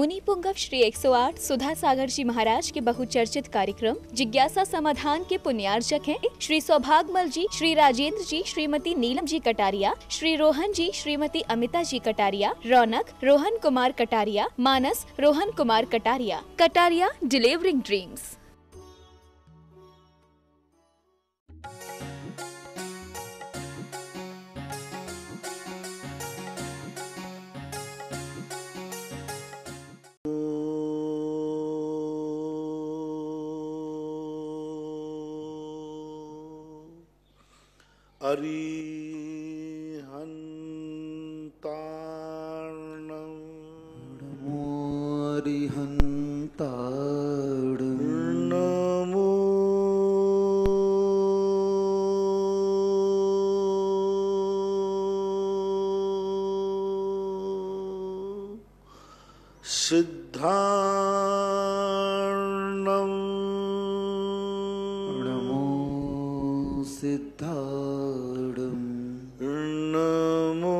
मुनि पुंगव श्री 108 सुधा सागर जी महाराज के बहुचर्चित कार्यक्रम जिज्ञासा समाधान के पुण्यार्चक हैं श्री सौभाग्यमल जी, श्री राजेंद्र जी, श्रीमती नीलम जी कटारिया, श्री रोहन जी, श्रीमती अमिता जी कटारिया, रौनक रोहन कुमार कटारिया, मानस रोहन कुमार कटारिया। Kataria delivering dreams. अरिहन्तार्णं नमो अरिहन्तार्णं नमो सिद्धार्णं नमो सिद्धार्णं नमो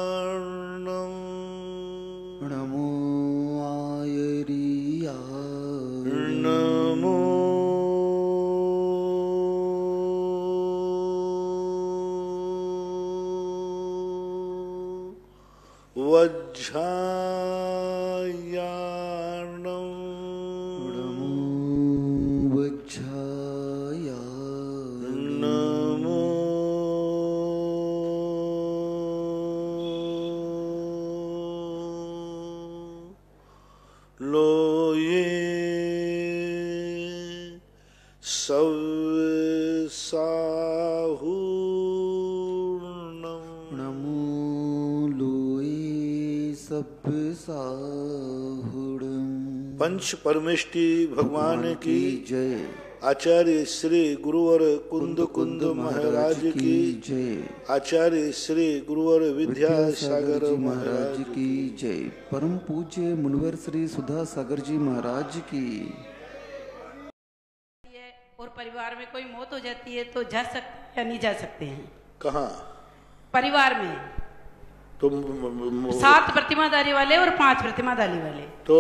आयर्यार्णं नमो आयर्यार्णं नमो वज्रायार्णं नमो वज्रायार्णं नमो लोये सव्यसाहूर्णं नमो लोये सब्यसाहूर्णं। पंच परमेष्टि भगवान की जय। आचार्य श्री गुरुवर कुंद महाराज की जय। आचार्य श्री गुरुवर विद्यासागर जी महाराज की जय। परम पूज्य मुनिवर श्री सुधा सागर जी महाराज की। और परिवार में कोई मौत हो जाती है तो जा सकते हैं या नहीं जा सकते हैं? कहाँ? परिवार में तो 7 प्रतिमाधारी वाले और 5 प्रतिमाधारी वाले तो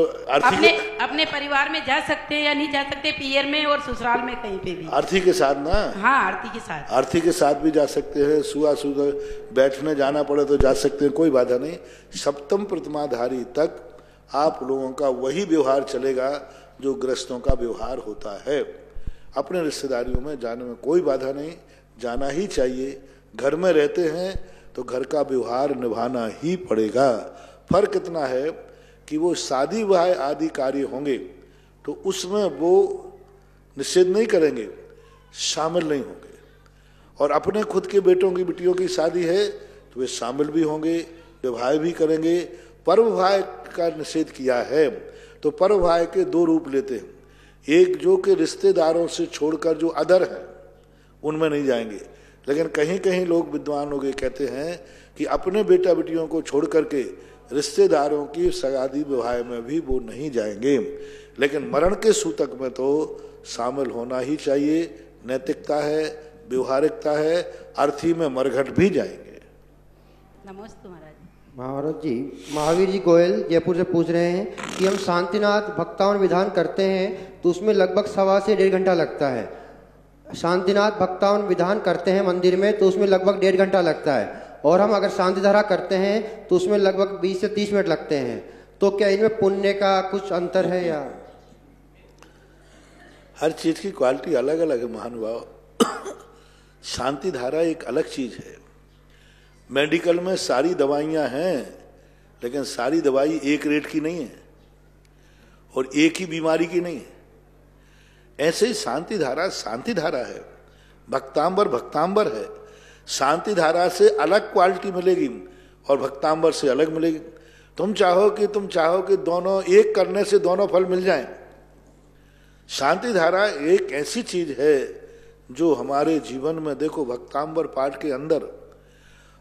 अपने परिवार में जा सकते हैं या नहीं जा सकते? पियर में और ससुराल में कहीं पे भी आरती के साथ ना? हाँ, आरती के साथ। आरती के साथ भी जा सकते हैं। सुबह बैठने जाना पड़े तो जा सकते हैं, कोई बाधा नहीं। सप्तम प्रतिमाधारी तक आप लोगों का वही व्यवहार चलेगा जो गृहस्थों का व्यवहार होता है। अपने रिश्तेदारियों में जाने में कोई बाधा नहीं, जाना ही चाहिए। घर में रहते हैं तो घर का व्यवहार निभाना ही पड़ेगा। फर्क इतना है कि वो शादी विवाह आदि कार्य होंगे तो उसमें वो निषेध नहीं करेंगे, शामिल नहीं होंगे। और अपने खुद के बेटों की बेटियों की शादी है तो वे शामिल भी होंगे, विवाह भी करेंगे। पर्व विवाह का निषेध किया है तो पर्व विवाह के 2 रूप लेते हैं। एक जो कि रिश्तेदारों से छोड़कर जो अदर है उनमें नहीं जाएंगे, लेकिन कहीं कहीं लोग विद्वान लोग ये कहते हैं कि अपने बेटा बेटियों को छोड़ करके रिश्तेदारों की शादी विवाह में भी वो नहीं जाएंगे। लेकिन मरण के सूतक में तो शामिल होना ही चाहिए। नैतिकता है, व्यवहारिकता है। अर्थी में मरघट भी जाएंगे। नमस्ते महाराज। महाराज जी, महावीर जी गोयल जयपुर से पूछ रहे हैं कि हम शांतिनाथ भक्तावन विधान करते हैं तो उसमें लगभग 1.25 से 1.5 घंटा लगता है। शांतिनाथ भक्तावन विधान करते हैं मंदिर में तो उसमें लगभग 1.5 घंटा लगता है, और हम अगर शांतिधारा करते हैं तो उसमें लगभग 20 से 30 मिनट लगते हैं। तो क्या इनमें पुण्य का कुछ अंतर है या? हर चीज की क्वालिटी अलग अलग है महानुभाव। शांतिधारा एक अलग चीज है। मेडिकल में सारी दवाइयां हैं लेकिन सारी दवाई एक रेट की नहीं है और एक ही बीमारी की नहीं है। ऐसे ही शांतिधारा शांतिधारा है, भक्तांबर भक्तांबर है। शांतिधारा से अलग क्वालिटी मिलेगी और भक्तांबर से अलग मिलेगी। तुम चाहो कि दोनों एक करने से दोनों फल मिल जाएं। शांतिधारा एक ऐसी चीज है जो हमारे जीवन में, देखो भक्तांबर पाठ के अंदर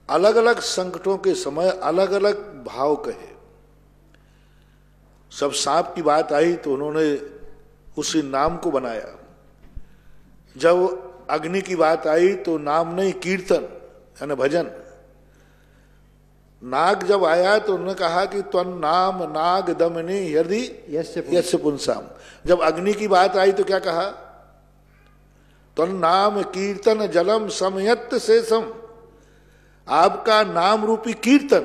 अलग अलग संकटों के समय अलग अलग भाव कहे। सब सांप की बात आई तो उन्होंने उसी नाम को बनाया। जब अग्नि की बात आई तो नाम नहीं, कीर्तन यानी भजन। नाग जब आया तो उन्होंने कहा कि त्वं नाम नाग दमनी यदि यस्य पुंसाम। जब अग्नि की बात आई तो क्या कहा? त्वं नाम कीर्तन जलम समयत शेषम। आपका नाम रूपी कीर्तन,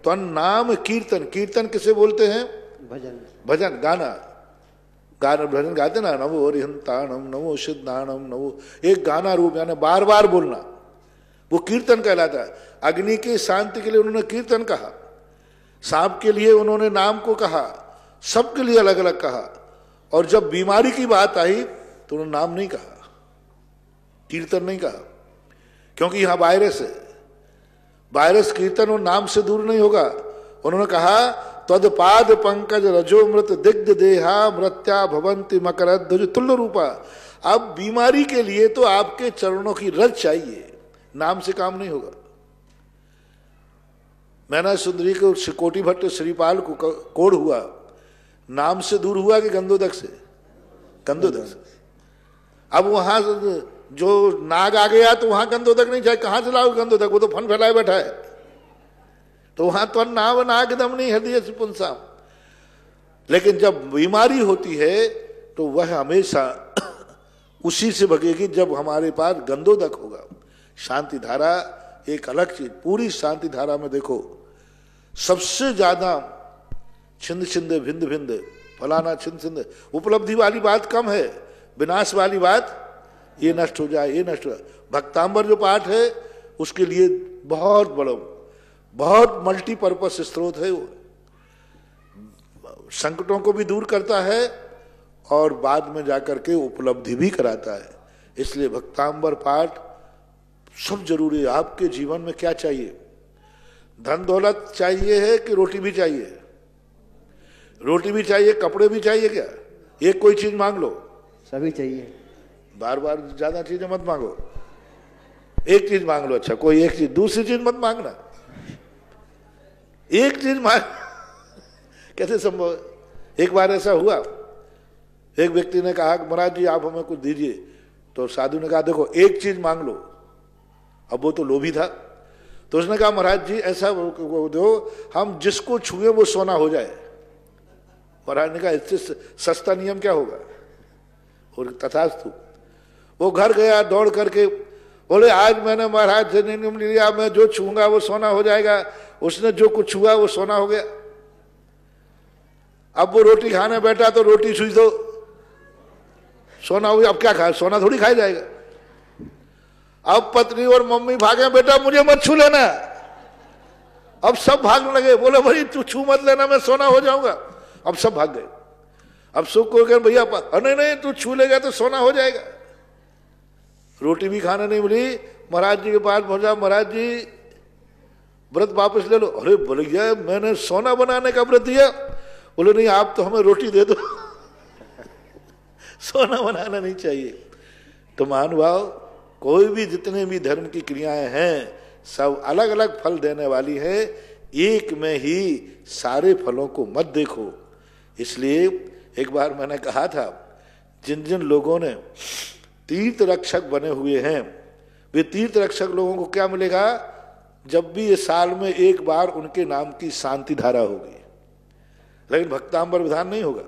त्वं नाम कीर्तन। कीर्तन किसे बोलते हैं? भजन। भजन, गाना। गाना भजन गाते ना, नमो हरिहंताणम नमो सिद्धाणम नमो, एक गाना रूप यानी बार बार बोलना, वो कीर्तन कहलाता है। अग्नि की शांति के लिए उन्होंने कीर्तन कहा, सांप के लिए उन्होंने नाम को कहा, सबके लिए अलग अलग कहा। और जब बीमारी की बात आई तो उन्होंने नाम नहीं कहा, कीर्तन नहीं कहा, क्योंकि यहां वायरस है। वायरस कीर्तन और नाम से दूर नहीं होगा। उन्होंने कहा तदपाद पंकज रजो मृत दिग्ध देहा मृत्या भवंती मकरध्वज तुल्य रूपा। अब बीमारी के लिए तो आपके चरणों की रज चाहिए, नाम से काम नहीं होगा। मैना सुंदरी को कोटि भट्ट श्रीपाल को कोढ़ हुआ, नाम से दूर हुआ कि गंधोदक से? गंधोदक से। अब वहां जो नाग आ गया तो वहां गंधोदक नहीं चाहिए, कहां से लाओ गंधोदक? वो तो फन फैलाए बैठा है। तो वहां तो नाम नाग दमनी हृदय पुंसाम। लेकिन जब बीमारी होती है तो वह हमेशा उसी से भगेगी जब हमारे पास गंधोदक होगा। शांति धारा एक अलग चीज। पूरी शांति धारा में देखो सबसे ज्यादा छिंद छिंद भिंद भिंद फलाना छिंद छिंद, उपलब्धि वाली बात कम है, विनाश वाली बात ये नष्ट हो जाए, ये नष्ट हो जाए। भक्तांबर जो पाठ है उसके लिए बहुत बड़ा, बहुत मल्टीपर्पस स्रोत है। वो संकटों को भी दूर करता है और बाद में जाकर के उपलब्धि भी कराता है। इसलिए भक्तांबर पाठ सब जरूरी है। आपके जीवन में क्या चाहिए? धन दौलत चाहिए है कि रोटी भी चाहिए? रोटी भी चाहिए, कपड़े भी चाहिए क्या? एक कोई चीज मांग लो, सभी चाहिए। बार बार ज्यादा चीजें मत मांगो, एक चीज मांग लो। अच्छा कोई एक चीज, दूसरी चीज मत मांगना, एक चीज मांग। कैसे संभव? एक बार ऐसा हुआ, एक व्यक्ति ने कहा महाराज जी आप हमें कुछ दीजिए, तो साधु ने कहा देखो एक चीज मांग लो। अब वो तो लोभी था, तो उसने कहा महाराज जी ऐसा दो हम जिसको छुए वो सोना हो जाए। महाराज ने कहा इससे सस्ता नियम क्या होगा? और तथास्तु। वो घर गया दौड़ करके, बोले आज मैंने महाराज से नियम लिया, मैं जो छूंगा वो सोना हो जाएगा। उसने जो कुछ छुआ वो सोना हो गया। अब वो रोटी खाने बैठा तो रोटी छुई तो सोना हो गया। अब क्या खाए? सोना थोड़ी खाया जाएगा। अब पत्नी और मम्मी भागे, बेटा मुझे मत छू लेना। अब सब भागने लगे, बोले भाई तू छू मत लेना, मैं सोना हो जाऊंगा। अब सब भाग गए। अब सुख को कह भैया नहीं नहीं तू छू लेगा तो सोना हो जाएगा। रोटी भी खाने नहीं मिली। महाराज जी के पास पहुंचा, महाराज जी व्रत वापस ले लो। अरे भैया मैंने सोना बनाने का व्रत दिया। बोले नहीं आप तो हमें रोटी दे दो, सोना बनाना नहीं चाहिए। तो महानुभाव कोई भी जितने भी धर्म की क्रियाएं हैं सब अलग अलग फल देने वाली है, एक में ही सारे फलों को मत देखो। इसलिए एक बार मैंने कहा था जिन जिन लोगों ने तीर्थ रक्षक बने हुए हैं वे तीर्थ रक्षक लोगों को क्या मिलेगा? जब भी ये साल में एक बार उनके नाम की शांति धारा होगी, लेकिन भक्तांबर विधान नहीं होगा।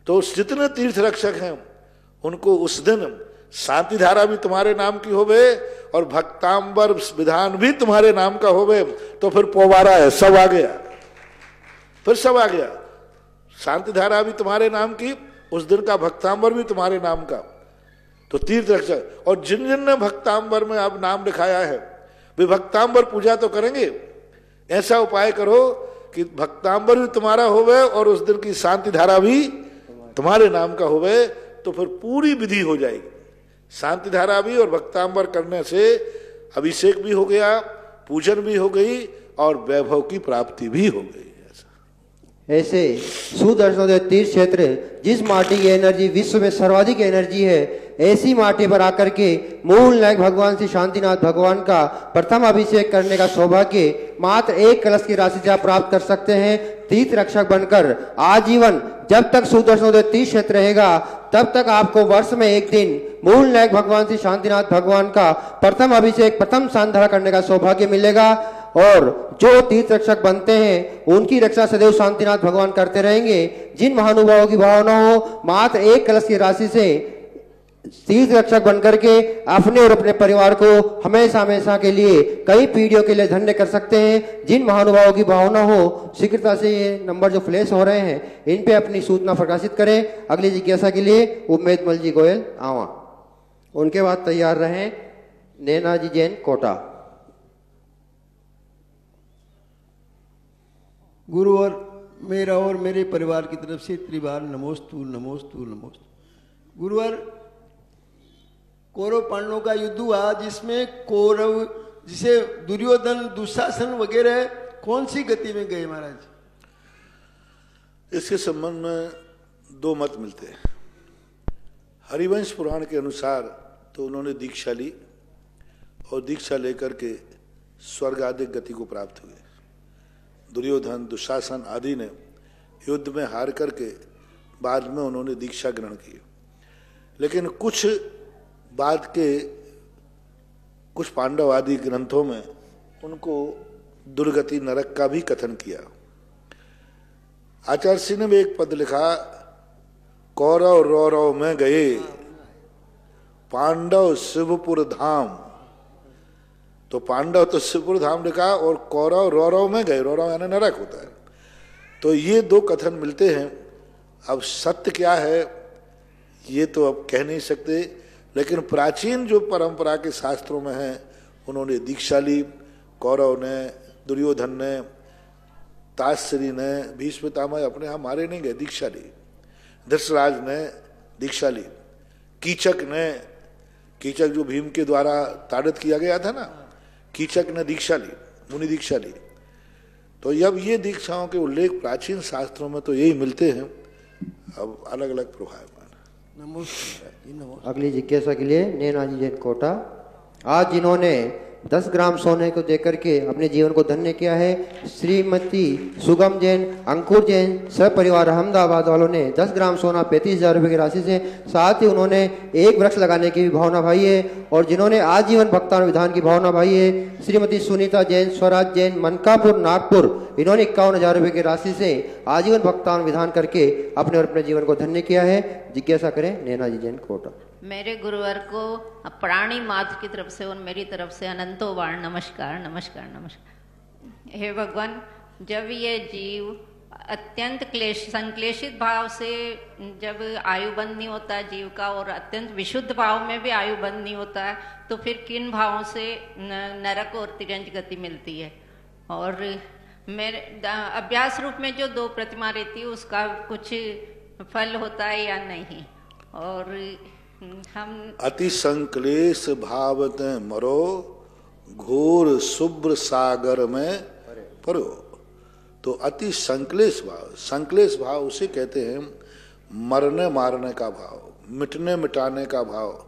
तो जितने तीर्थ रक्षक हैं उनको उस दिन शांति धारा भी तुम्हारे नाम की होवे और भक्तांबर विधान भी तुम्हारे नाम का होवे। तो फिर पोवारा है, सब आ गया, फिर सब आ गया। शांति धारा भी तुम्हारे नाम की, उस दिन का भक्तांबर भी तुम्हारे नाम का। तो तीर्थ रक्षक, और जिन जिन ने भक्तांबर में आप नाम लिखाया है वे भक्तांबर पूजा तो करेंगे। ऐसा उपाय करो कि भक्तांबर भी तुम्हारा होवे और उस दिन की शांति धारा भी तुम्हारे नाम का होवे, तो फिर पूरी विधि हो जाएगी। शांति धारा भी और भक्तांबर करने से अभिषेक भी हो गया, पूजन भी हो गई और वैभव की प्राप्ति भी हो गई। ऐसे सुदर्शनोदय तीर्थ क्षेत्र जिस माटी की एनर्जी विश्व में सर्वाधिक एनर्जी है, ऐसी माटी पर आकर के मूल नायक भगवान श्री शांतिनाथ भगवान का प्रथम अभिषेक करने का सौभाग्य मात्र 1 कलश की राशि से आप प्राप्त कर सकते हैं। तीर्थ रक्षक बनकर आजीवन जब तक सुदर्शनोदय तीर्थ क्षेत्र रहेगा तब तक आपको वर्ष में एक दिन मूल नायक भगवान श्री शांतिनाथ भगवान का प्रथम अभिषेक प्रथम सांधरा करने का सौभाग्य मिलेगा। और जो तीर्थ रक्षक बनते हैं उनकी रक्षा सदैव शांतिनाथ भगवान करते रहेंगे। जिन महानुभावों की भावना हो मात्र 1 कलश की राशि से तीर्थ रक्षक बनकर के अपने और अपने परिवार को हमेशा हमेशा के लिए कई पीढ़ियों के लिए धन्य कर सकते हैं। जिन महानुभावों की भावना हो शीघ्रता से ये नंबर जो फ्लैश हो रहे हैं इन पे अपनी सूचना प्रकाशित करें। अगली जिज्ञासा के लिए उम्मेदमल जी गोयल आवा, उनके बाद तैयार रहें नैना जी जैन कोटा। गुरुवर मेरा और मेरे परिवार की तरफ से त्रिवार नमोस्तु नमोस्तु नमोस्तु। गुरुवर कौरव पांडवों का युद्ध हुआ जिसमें कौरव जिसे दुर्योधन दुशासन वगैरह कौन सी गति में गए महाराज? इसके संबंध में 2 मत मिलते हैं। हरिवंश पुराण के अनुसार तो उन्होंने दीक्षा ली और दीक्षा लेकर के स्वर्ग आदि गति को प्राप्त हुए। दुर्योधन दुशासन आदि ने युद्ध में हार करके बाद में उन्होंने दीक्षा ग्रहण की। लेकिन कुछ बाद के कुछ पांडव आदि ग्रंथों में उनको दुर्गति नरक का भी कथन किया। आचार्य सिंह ने भी एक पद लिखा, कौरव रौरव में गए पांडव शिवपुर धाम। तो पांडव तो शिवपुर धाम लिखा और कौरव रौरव में गए, रौरव यानी नरक होता है। तो ये 2 कथन मिलते हैं। अब सत्य क्या है ये तो अब कह नहीं सकते, लेकिन प्राचीन जो परंपरा के शास्त्रों में है उन्होंने दीक्षा ली। कौरव ने, दुर्योधन ने, ताश्री ने, भीष्म पितामह अपने यहाँ मारे नहीं गए, दीक्षा ली। धृतराज ने दीक्षा ली। कीचक जो भीम के द्वारा ताड़ित किया गया था ना, कीचक ने दीक्षा ली, मुनि दीक्षा ली। तो अब ये दीक्षाओं के उल्लेख प्राचीन शास्त्रों में तो यही मिलते हैं, अब अलग अलग प्रभाव। नमस्कार। अगली जिज्ञासा के लिए नैना जी जैन कोटा। आज जिन्होंने 10 ग्राम सोने को देकर के अपने जीवन को धन्य किया है, श्रीमती सुगम जैन, अंकुर जैन, सब परिवार अहमदाबाद वालों ने 10 ग्राम सोना 35,000 रुपये की राशि से, साथ ही उन्होंने 1 वृक्ष लगाने की भी भावना भाई है। और जिन्होंने आजीवन भक्तान विधान की भावना भाई है, श्रीमती सुनीता जैन, स्वराज जैन, मनकापुर नागपुर, इन्होंने 51,000 रुपये की राशि से आजीवन भक्तान विधान करके अपने और अपने जीवन को धन्य किया है। जिज्ञासा करें नैना जी जैन कोटा। मेरे गुरुवर को प्राणी मात्र की तरफ से और मेरी तरफ से अनंतो बार नमस्कार नमस्कार नमस्कार। हे भगवान, जब ये जीव अत्यंत संक्लेशित भाव से जब आयुबंध नहीं होता है जीव का, और अत्यंत विशुद्ध भाव में भी आयुबंध नहीं होता है, तो फिर किन भावों से नरक और तिरंज गति मिलती है? और मेरे अभ्यास रूप में जो 2 प्रतिमा रहती है उसका कुछ फल होता है या नहीं? और हम अति संक्लेश भावत मरो घोर शुभ्र सागर में परो। तो अति संक्लेश भाव उसे कहते हैं मरने मारने का भाव, मिटने मिटाने का भाव,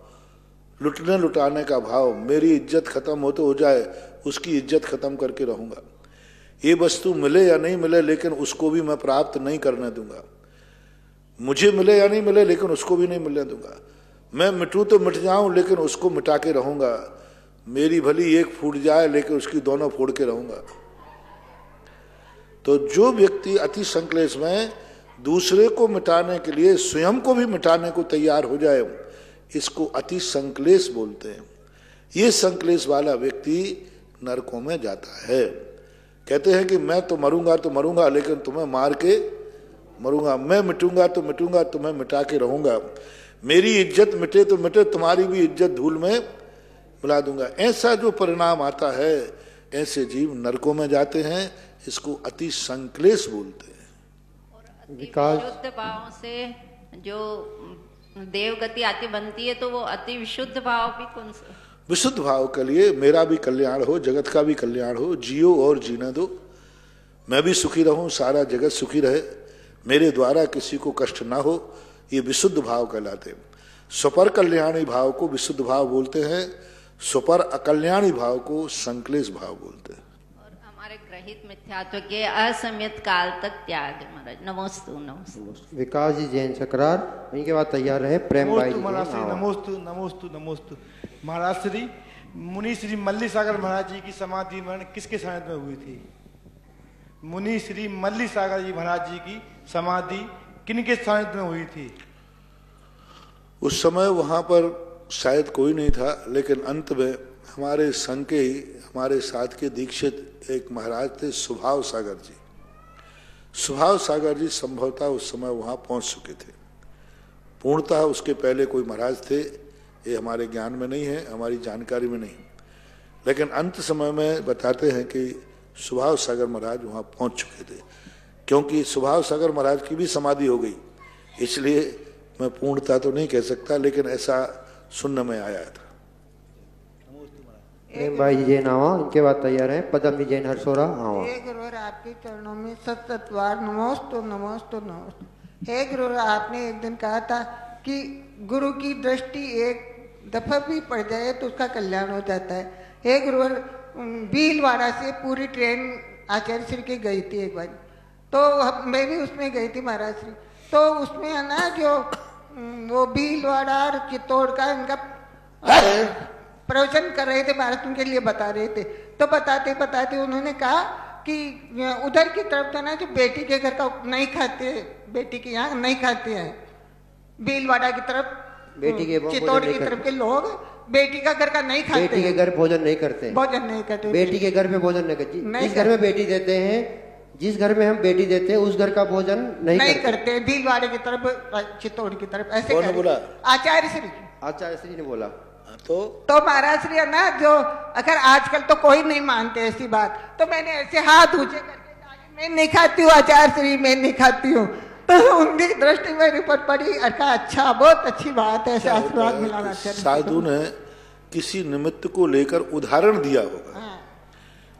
लुटने लुटाने का भाव। मेरी इज्जत खत्म हो तो हो जाए, उसकी इज्जत खत्म करके रहूंगा। ये वस्तु मिले या नहीं मिले लेकिन उसको भी मैं प्राप्त नहीं करने दूंगा। मुझे मिले या नहीं मिले लेकिन उसको भी नहीं मिलने दूंगा। मैं मिटूं तो मिट जाऊं लेकिन उसको मिटा के रहूंगा। मेरी भली एक फूट जाए लेकिन उसकी दोनों फोड़ के रहूंगा। तो जो व्यक्ति अति संक्लेश में दूसरे को मिटाने के लिए स्वयं को भी मिटाने को तैयार हो जाए, इसको अति संक्लेश बोलते हैं। ये संक्लेश वाला व्यक्ति नरकों में जाता है। कहते हैं कि मैं तो मरूंगा लेकिन तुम्हें मार के मरूंगा। मैं मिटूंगा तो मिटूंगा, तुम्हें मिटा के रहूंगा। मेरी इज्जत मिटे तो मिटे, तुम्हारी भी इज्जत धूल में मिला दूंगा। ऐसा जो परिणाम आता है, ऐसे जीव नरकों में जाते हैं। इसको अति संक्लेश बोलते हैं। विशुद्ध भाव से जो देव गति आती बनती है तो वो अति विशुद्ध भाव भी कौन सा? विशुद्ध भाव के लिए मेरा भी कल्याण हो, जगत का भी कल्याण हो, जियो और जीने दो। मैं भी सुखी रहूं, सारा जगत सुखी रहे, मेरे द्वारा किसी को कष्ट ना हो, ये विशुद्ध भाव कहलाते हैं। स्वपर कल्याणी भाव को विशुद्ध भाव बोलते हैं, स्वपर अकल्याणी भाव को संक्लेश भाव बोलते हैं। और हमारे ग्रहित मिथ्यात्व के असमित काल तक त्याग महाराज। नमोस्तु नमोस्तु। विकास जी जैन सकरार, इनके बाद तैयार रहे प्रेम भाई जी। नमोस्तु नमोस्तु नमोस्तु। महाराज श्री मुनि श्री मल्ली सागर महाराज जी की समाधि मरण किसके सानिध्य में हुई थी? मुनि श्री मल्ली सागर जी महाराज जी की समाधि किनके सानिध्य में हुई थी? उस समय वहां पर शायद कोई नहीं था, लेकिन अंत में हमारे संघ के ही हमारे साथ के दीक्षित एक महाराज थे स्वभाव सागर जी। स्वभाव सागर जी संभवतः उस समय वहां पहुंच चुके थे। पूर्णतः उसके पहले कोई महाराज थे, ये हमारे ज्ञान में नहीं है, हमारी जानकारी में नहीं, लेकिन अंत समय में बताते हैं कि स्वभाव सागर महाराज वहां पहुंच चुके थे। क्योंकि स्वभाव सागर महाराज की भी समाधि हो गई, इसलिए मैं पूर्णता तो नहीं कह सकता, लेकिन ऐसा सुनने में आया था। प्रेम भाई जी जैन आवा, इनके बाद तैयार है पदम जी जैन हरसोरा आवा। हे गुरुवर, आपके चरणों में सतसतवार नमोस्तु नमोस्तु नमोस्तु। हे गुरुवर, आपने एक दिन कहा था कि गुरु की दृष्टि एक दफा भी पड़ जाए तो उसका कल्याण हो जाता है। हे गुरुवर, भीलवाड़ा से पूरी ट्रेन आचार्य श्री की गई थी एक बार, तो मैं भी उसमें गई थी महाराज श्री। तो उसमें है ना जो वो भीलवाड़ा और चित्तौड़ का इनका प्रवचन कर रहे थे महाराज, उनके लिए बता रहे थे। तो बताते बताते उन्होंने कहा कि उधर की तरफ था ना जो बेटी के घर का नहीं खाते, बेटी के यहाँ नहीं खाते हैं, भीलवाड़ा की तरफ बेटी के चित्तौड़ की तरफ के लोग बेटी का घर का नहीं खाते, बेटी के घर भोजन नहीं करते, भोजन नहीं करते, बेटी के घर पे भोजन नहीं करते। जिस घर में बेटी देते हैं, जिस घर में हम बेटी देते हैं, उस घर का भोजन नहीं करते। भीलवाड़े की तरफ चित्तौड़ की तरफ ऐसे कौन बोला? आचार्य श्री। आचार्य श्री ने बोला। तो महाराज श्री है ना जो अगर आजकल तो कोई नहीं मानते ऐसी बात, तो मैंने ऐसे हाथ ऊंचे करके मैं नहीं खाती हूँ आचार्य श्री, मैं नहीं खाती हूँ। तो उनकी दृष्टि मेरे ऊपर पड़ी, अच्छा बहुत अच्छी बात है, आशीर्वाद मिला। साधु ने किसी निमित्त को लेकर उदाहरण दिया होगा। हाँ।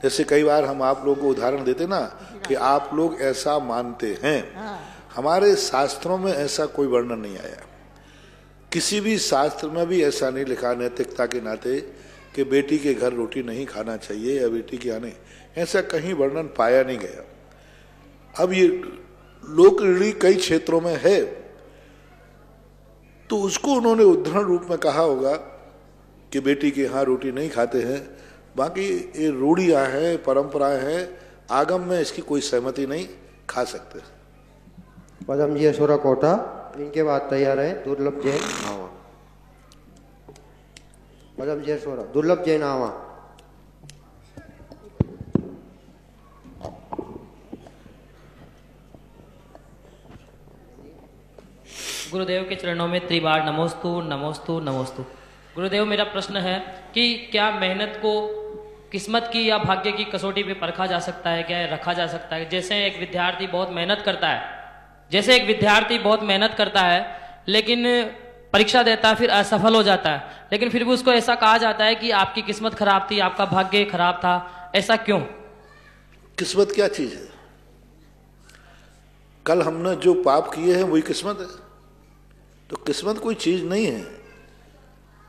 जैसे कई बार हम आप लोगों को उदाहरण देते ना कि आप लोग ऐसा मानते हैं। हाँ। हमारे शास्त्रों में ऐसा कोई वर्णन नहीं आया, किसी भी शास्त्र में भी ऐसा नहीं लिखा नैतिकता के नाते कि बेटी के घर रोटी नहीं खाना चाहिए या बेटी के आने, ऐसा कहीं वर्णन पाया नहीं गया। अब ये लोक रीढ़ी कई क्षेत्रों में है, तो उसको उन्होंने उदाहरण रूप में कहा होगा कि बेटी के यहाँ रोटी नहीं खाते हैं। बाकी ये रूढ़ियाँ हैं, परंपराएं हैं, आगम में इसकी कोई सहमति नहीं, खा सकते। पदम जी असोरा कोटा, इनके बाद तैयार है दुर्लभ जैन आवा। पदम जी असोरा, दुर्लभ जैन आवा। गुरुदेव के चरणों में त्रिबार नमोस्तु नमोस्तु नमोस्तु। गुरुदेव, मेरा प्रश्न है कि क्या मेहनत को किस्मत की या भाग्य की कसौटी पे परखा जा सकता है, क्या रखा जा सकता है? जैसे एक विद्यार्थी बहुत मेहनत करता है, लेकिन परीक्षा देता है, फिर असफल हो जाता है, लेकिन फिर भी उसको ऐसा कहा जाता है कि आपकी किस्मत खराब थी, आपका भाग्य खराब था। ऐसा क्यों? किस्मत क्या चीज है? कल हमने जो पाप किए हैं वही किस्मत है। तो किस्मत कोई चीज नहीं है,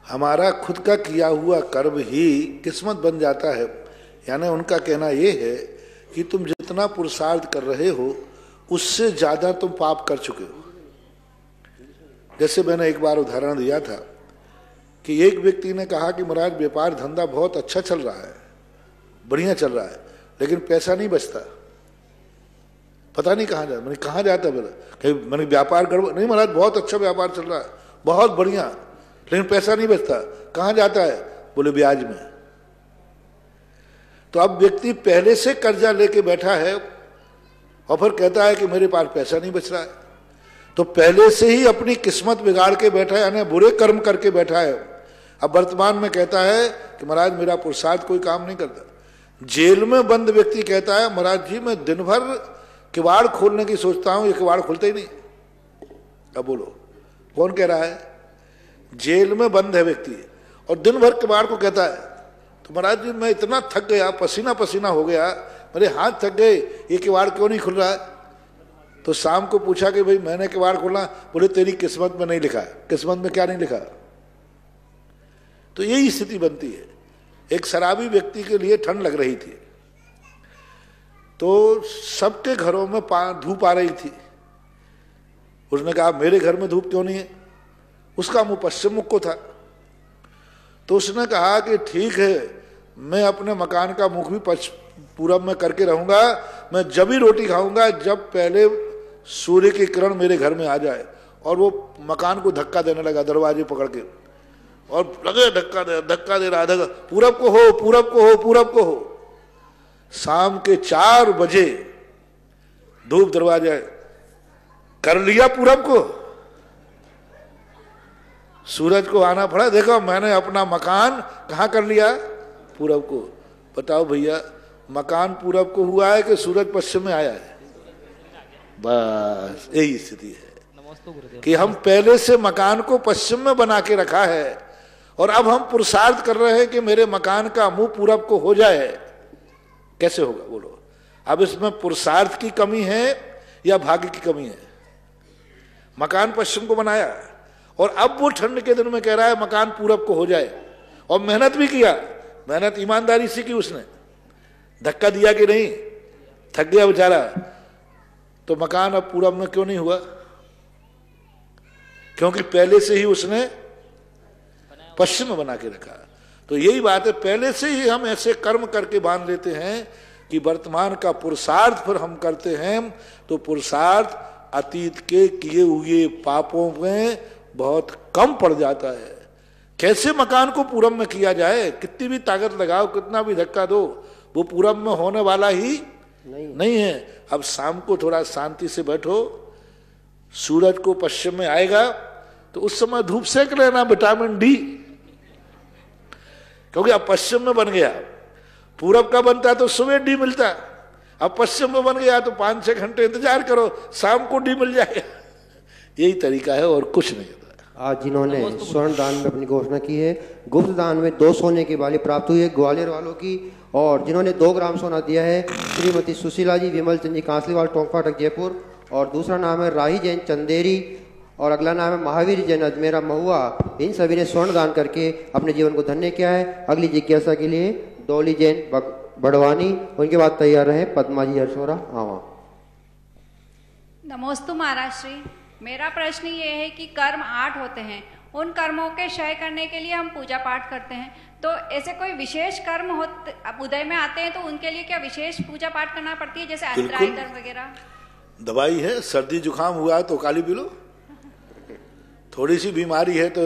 हमारा खुद का किया हुआ कर्म ही किस्मत बन जाता है। यानी उनका कहना यह है कि तुम जितना पुरुषार्थ कर रहे हो उससे ज्यादा तुम पाप कर चुके हो। जैसे मैंने एक बार उदाहरण दिया था कि एक व्यक्ति ने कहा कि महाराज व्यापार धंधा बहुत अच्छा चल रहा है, बढ़िया चल रहा है, लेकिन पैसा नहीं बचता, पता नहीं कहाँ जाता। मैंने कहाँ जाता? बोला मैंने व्यापार गड़बड़ नहीं महाराज, बहुत अच्छा व्यापार चल रहा है, बहुत बढ़िया, लेकिन पैसा नहीं बचता। कहाँ जाता है? बोले ब्याज में। तो अब व्यक्ति पहले से कर्जा लेके बैठा है और फिर कहता है कि मेरे पास पैसा नहीं बच रहा है, तो पहले से ही अपनी किस्मत बिगाड़ के बैठा है, यानी बुरे कर्म करके बैठा है। अब वर्तमान में कहता है कि महाराज मेरा पुरुषार्थ कोई काम नहीं करता। जेल में बंद व्यक्ति कहता है महाराज जी मैं दिन भर किवाड़ खोलने की सोचता हूं, ये किवाड़ खुलते ही नहीं। अब बोलो कौन कह रहा है? जेल में बंद है व्यक्ति और दिन भर किवाड़ को कहता है तो महाराज जी मैं इतना थक गया, पसीना पसीना हो गया, मेरे हाथ थक गए, ये किवाड़ क्यों नहीं खुल रहा है? तो शाम को पूछा कि भाई मैंने किवाड़ खोला, बोले तेरी किस्मत में नहीं लिखा। किस्मत में क्या नहीं लिखा? तो यही स्थिति बनती है। एक शराबी व्यक्ति के लिए ठंड लग रही थी, तो सबके घरों में धूप आ रही थी। उसने कहा मेरे घर में धूप क्यों नहीं है? उसका मुंह पश्चिम मुख को था। तो उसने कहा कि ठीक है, मैं अपने मकान का मुख भी पूरब में करके रहूंगा। मैं जब ही रोटी खाऊंगा जब पहले सूर्य की किरण मेरे घर में आ जाए। और वो मकान को धक्का देने लगा, दरवाजे पकड़ के, और लगे धक्का दे रहा, पूरब को हो, पूरब को हो, पूरब को हो। शाम के 4 बजे धूप दरवाजा कर लिया पूरब को, सूरज को आना पड़ा। देखो मैंने अपना मकान कहाँ कर लिया? पूरब को। बताओ भैया, मकान पूरब को हुआ है कि सूरज पश्चिम में आया है? बस यही स्थिति है कि हम पहले से मकान को पश्चिम में बना के रखा है, और अब हम पुरुषार्थ कर रहे हैं कि मेरे मकान का मुंह पूरब को हो जाए। कैसे होगा बोलो? अब इसमें पुरुषार्थ की कमी है या भाग्य की कमी है? मकान पश्चिम को बनाया और अब वो ठंड के दिन में कह रहा है मकान पूरब को हो जाए, और मेहनत भी किया, मेहनत ईमानदारी से की उसने, धक्का दिया कि नहीं, थक गया बेचारा। तो मकान अब पूरब में क्यों नहीं हुआ? क्योंकि पहले से ही उसने पश्चिम में बना के रखा। तो यही बात है, पहले से ही हम ऐसे कर्म करके बांध लेते हैं कि वर्तमान का पुरुषार्थ फिर हम करते हैं, तो पुरुषार्थ अतीत के किए हुए पापों में बहुत कम पड़ जाता है। कैसे मकान को पूरब में किया जाए? कितनी भी ताकत लगाओ, कितना भी धक्का दो, वो पूरब में होने वाला ही नहीं है। अब शाम को थोड़ा शांति से बैठो, सूरज को पश्चिम में आएगा तो उस समय धूप सेक लेना, विटामिन डी, क्योंकि अब पश्चिम में बन गया। पूरब का बनता तो सुबह डी मिलता, अब पश्चिम में बन गया तो 5-6 घंटे इंतजार करो, शाम को डी मिल जाएगा। यही तरीका है और कुछ नहीं। आज जिन्होंने स्वर्ण दान में अपनी घोषणा की है, गुप्त दान में 2 सोने की बाली प्राप्त हुई है ग्वालियर वालों की, और जिन्होंने 2 ग्राम सोना दिया है श्रीमती सुशीला जी, विमल चंद जी, कांसलीवाल, टोंक फाटक, जयपुर। और दूसरा नाम है राही जैन चंदेरी, और अगला नाम है महावीर जैन अजमेरा महुआ। इन सभी ने स्वर्ण दान करके अपने जीवन को धन्य किया है। अगली जिज्ञासा के लिए डोली जैन बड़वानी, उनके बाद तैयार रहे पद्मा जी हरसोरा आवा। नमोस्तु महाराज श्री। मेरा प्रश्न ये है कि कर्म 8 होते हैं, उन कर्मों के क्षय करने के लिए हम पूजा पाठ करते हैं, तो ऐसे कोई विशेष कर्म होते उदय में आते हैं तो उनके लिए क्या विशेष पूजा पाठ करना पड़ती है, जैसे अंतराय कर्म वगैरह? दवाई है, सर्दी जुकाम हुआ तो काली पी लो, थोड़ी सी बीमारी है तो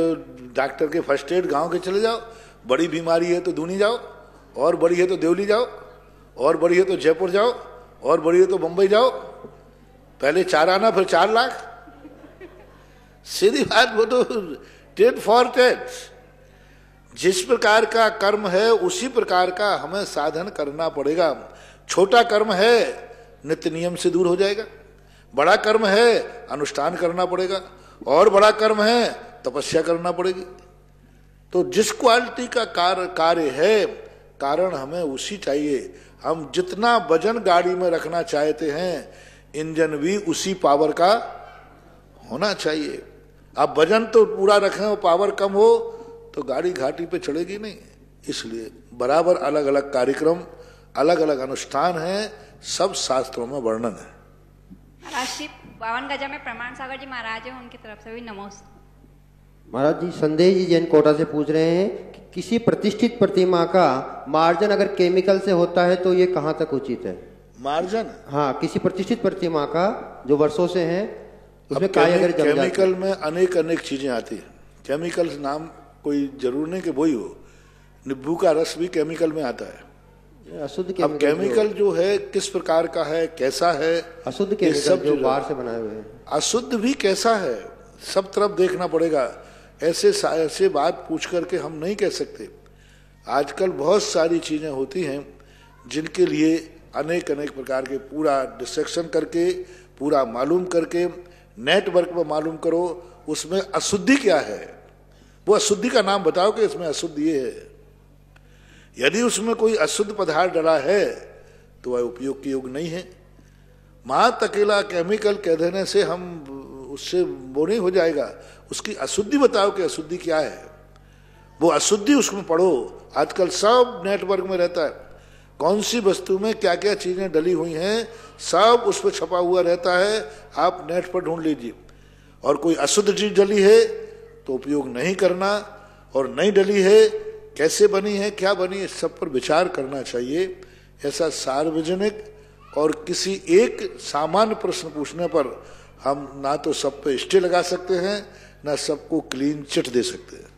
डॉक्टर के फर्स्ट एड गांव के चले जाओ, बड़ी बीमारी है तो दूनी जाओ, और बड़ी है तो देवली जाओ, और बड़ी है तो जयपुर जाओ, और बड़ी है तो बंबई जाओ। पहले 4 आना फिर 4 लाख। सीधी बात, वो तो टेट फॉर टेट। जिस प्रकार का कर्म है उसी प्रकार का हमें साधन करना पड़ेगा। छोटा कर्म है नित्य नियम से दूर हो जाएगा, बड़ा कर्म है अनुष्ठान करना पड़ेगा, और बड़ा कर्म है तपस्या करना पड़ेगी। तो जिस क्वालिटी का कार्य है, कारण हमें उसी चाहिए। हम जितना वजन गाड़ी में रखना चाहते हैं, इंजन भी उसी पावर का होना चाहिए। अब वजन तो पूरा रखें और पावर कम हो तो गाड़ी घाटी पे चढ़ेगी नहीं। इसलिए बराबर अलग अलग कार्यक्रम, अलग अलग अनुष्ठान हैं, सब शास्त्रों में वर्णन है। महाराज 52 गजा में प्रमाण सागर जी महाराज है, उनकी तरफ से भी नमस्ते। महाराज जी संदेश जी जैन कोटा से पूछ रहे हैं कि किसी प्रतिष्ठित प्रतिमा का मार्जन अगर केमिकल से होता है तो ये कहाँ तक उचित है? मार्जन? हाँ, किसी प्रतिष्ठित प्रतिमा का जो वर्षों से है, उसमें केमिकल में अनेक चीजें आती है। केमिकल नाम कोई जरूर नहीं कि वही हो, नींबू का रस भी केमिकल में आता है। अशुद्ध केमिकल, अब केमिकल जो है किस प्रकार का है, कैसा है, अशुद्ध केमिकल जो बाहर से बनाए हुए हैं, अशुद्ध भी कैसा है, सब तरफ देखना पड़ेगा। ऐसे बात पूछ करके हम नहीं कह सकते। आजकल बहुत सारी चीजें होती हैं जिनके लिए अनेक प्रकार के पूरा डिस्ट्रक्शन करके, पूरा मालूम करके, नेटवर्क में मालूम करो उसमें अशुद्धि क्या है, वो अशुद्धि का नाम बताओ कि इसमें अशुद्ध ये है। यदि उसमें कोई अशुद्ध पदार्थ डला है तो वह उपयोग के योग्य नहीं है। मात अकेला केमिकल कह देने से हम उससे वो नहीं हो जाएगा। उसकी अशुद्धि बताओ कि अशुद्धि क्या है, वो अशुद्धि उसमें पढ़ो। आजकल सब नेटवर्क में रहता है, कौन सी वस्तु में क्या क्या चीजें डली हुई हैं सब उस पर छपा हुआ रहता है, आप नेट पर ढूंढ लीजिए। और कोई अशुद्ध चीज डली है तो उपयोग नहीं करना, और नहीं डली है कैसे बनी है क्या बनी है सब पर विचार करना चाहिए। ऐसा सार्वजनिक और किसी एक सामान्य प्रश्न पूछने पर हम ना तो सब पे स्टे लगा सकते हैं ना सबको क्लीन चिट दे सकते हैं।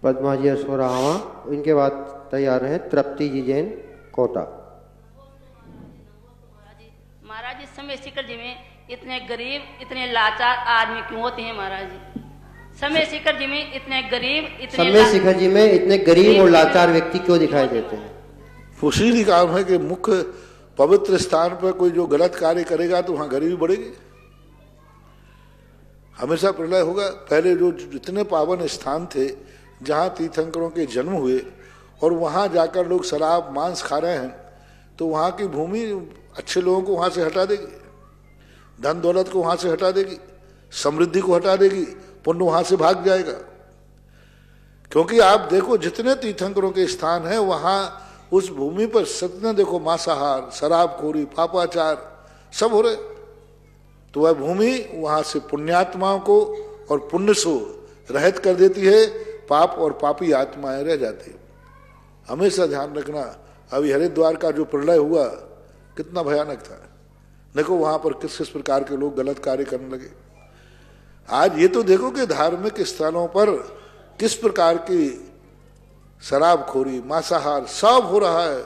पद्मा जी असोरावा, इनके बाद तैयार हैं तृप्ति जी जैन कोटा। महाराज इस समय शिखर जी में इतने गरीब इतने लाचार आदमी क्यों होते हैं महाराज जी? समय शिखर जी में इतने गरीब समय शिखर जी में इतने गरीब और लाचार व्यक्ति क्यों दिखाई देते हैं? उसी काम है कि मुख्य पवित्र स्थान पर कोई जो गलत कार्य करेगा तो वहां गरीबी बढ़ेगी। हमेशा प्रलय होगा। पहले जो जितने पावन स्थान थे जहां तीर्थंकरों के जन्म हुए और वहां जाकर लोग शराब मांस खा रहे हैं, तो वहां की भूमि अच्छे लोगों को वहां से हटा देगी, धन दौलत को वहां से हटा देगी, समृद्धि को हटा देगी, पुण्य वहां से भाग जाएगा। क्योंकि आप देखो जितने तीर्थंकरों के स्थान है वहां उस भूमि पर सतना देखो मांसाहार, शराबखोरी, पापाचार सब हो रहे, तो वह भूमि वहां से पुण्यात्माओं को और पुण्य से रहित कर देती है, पाप और पापी आत्माएं रह जाती है। हमेशा ध्यान रखना। अभी हरिद्वार का जो प्रलय हुआ कितना भयानक था, देखो वहां पर किस किस प्रकार के लोग गलत कार्य करने लगे। आज ये तो देखो कि धार्मिक स्थलों पर किस प्रकार की शराबखोरी, मांसाहार सब हो रहा है,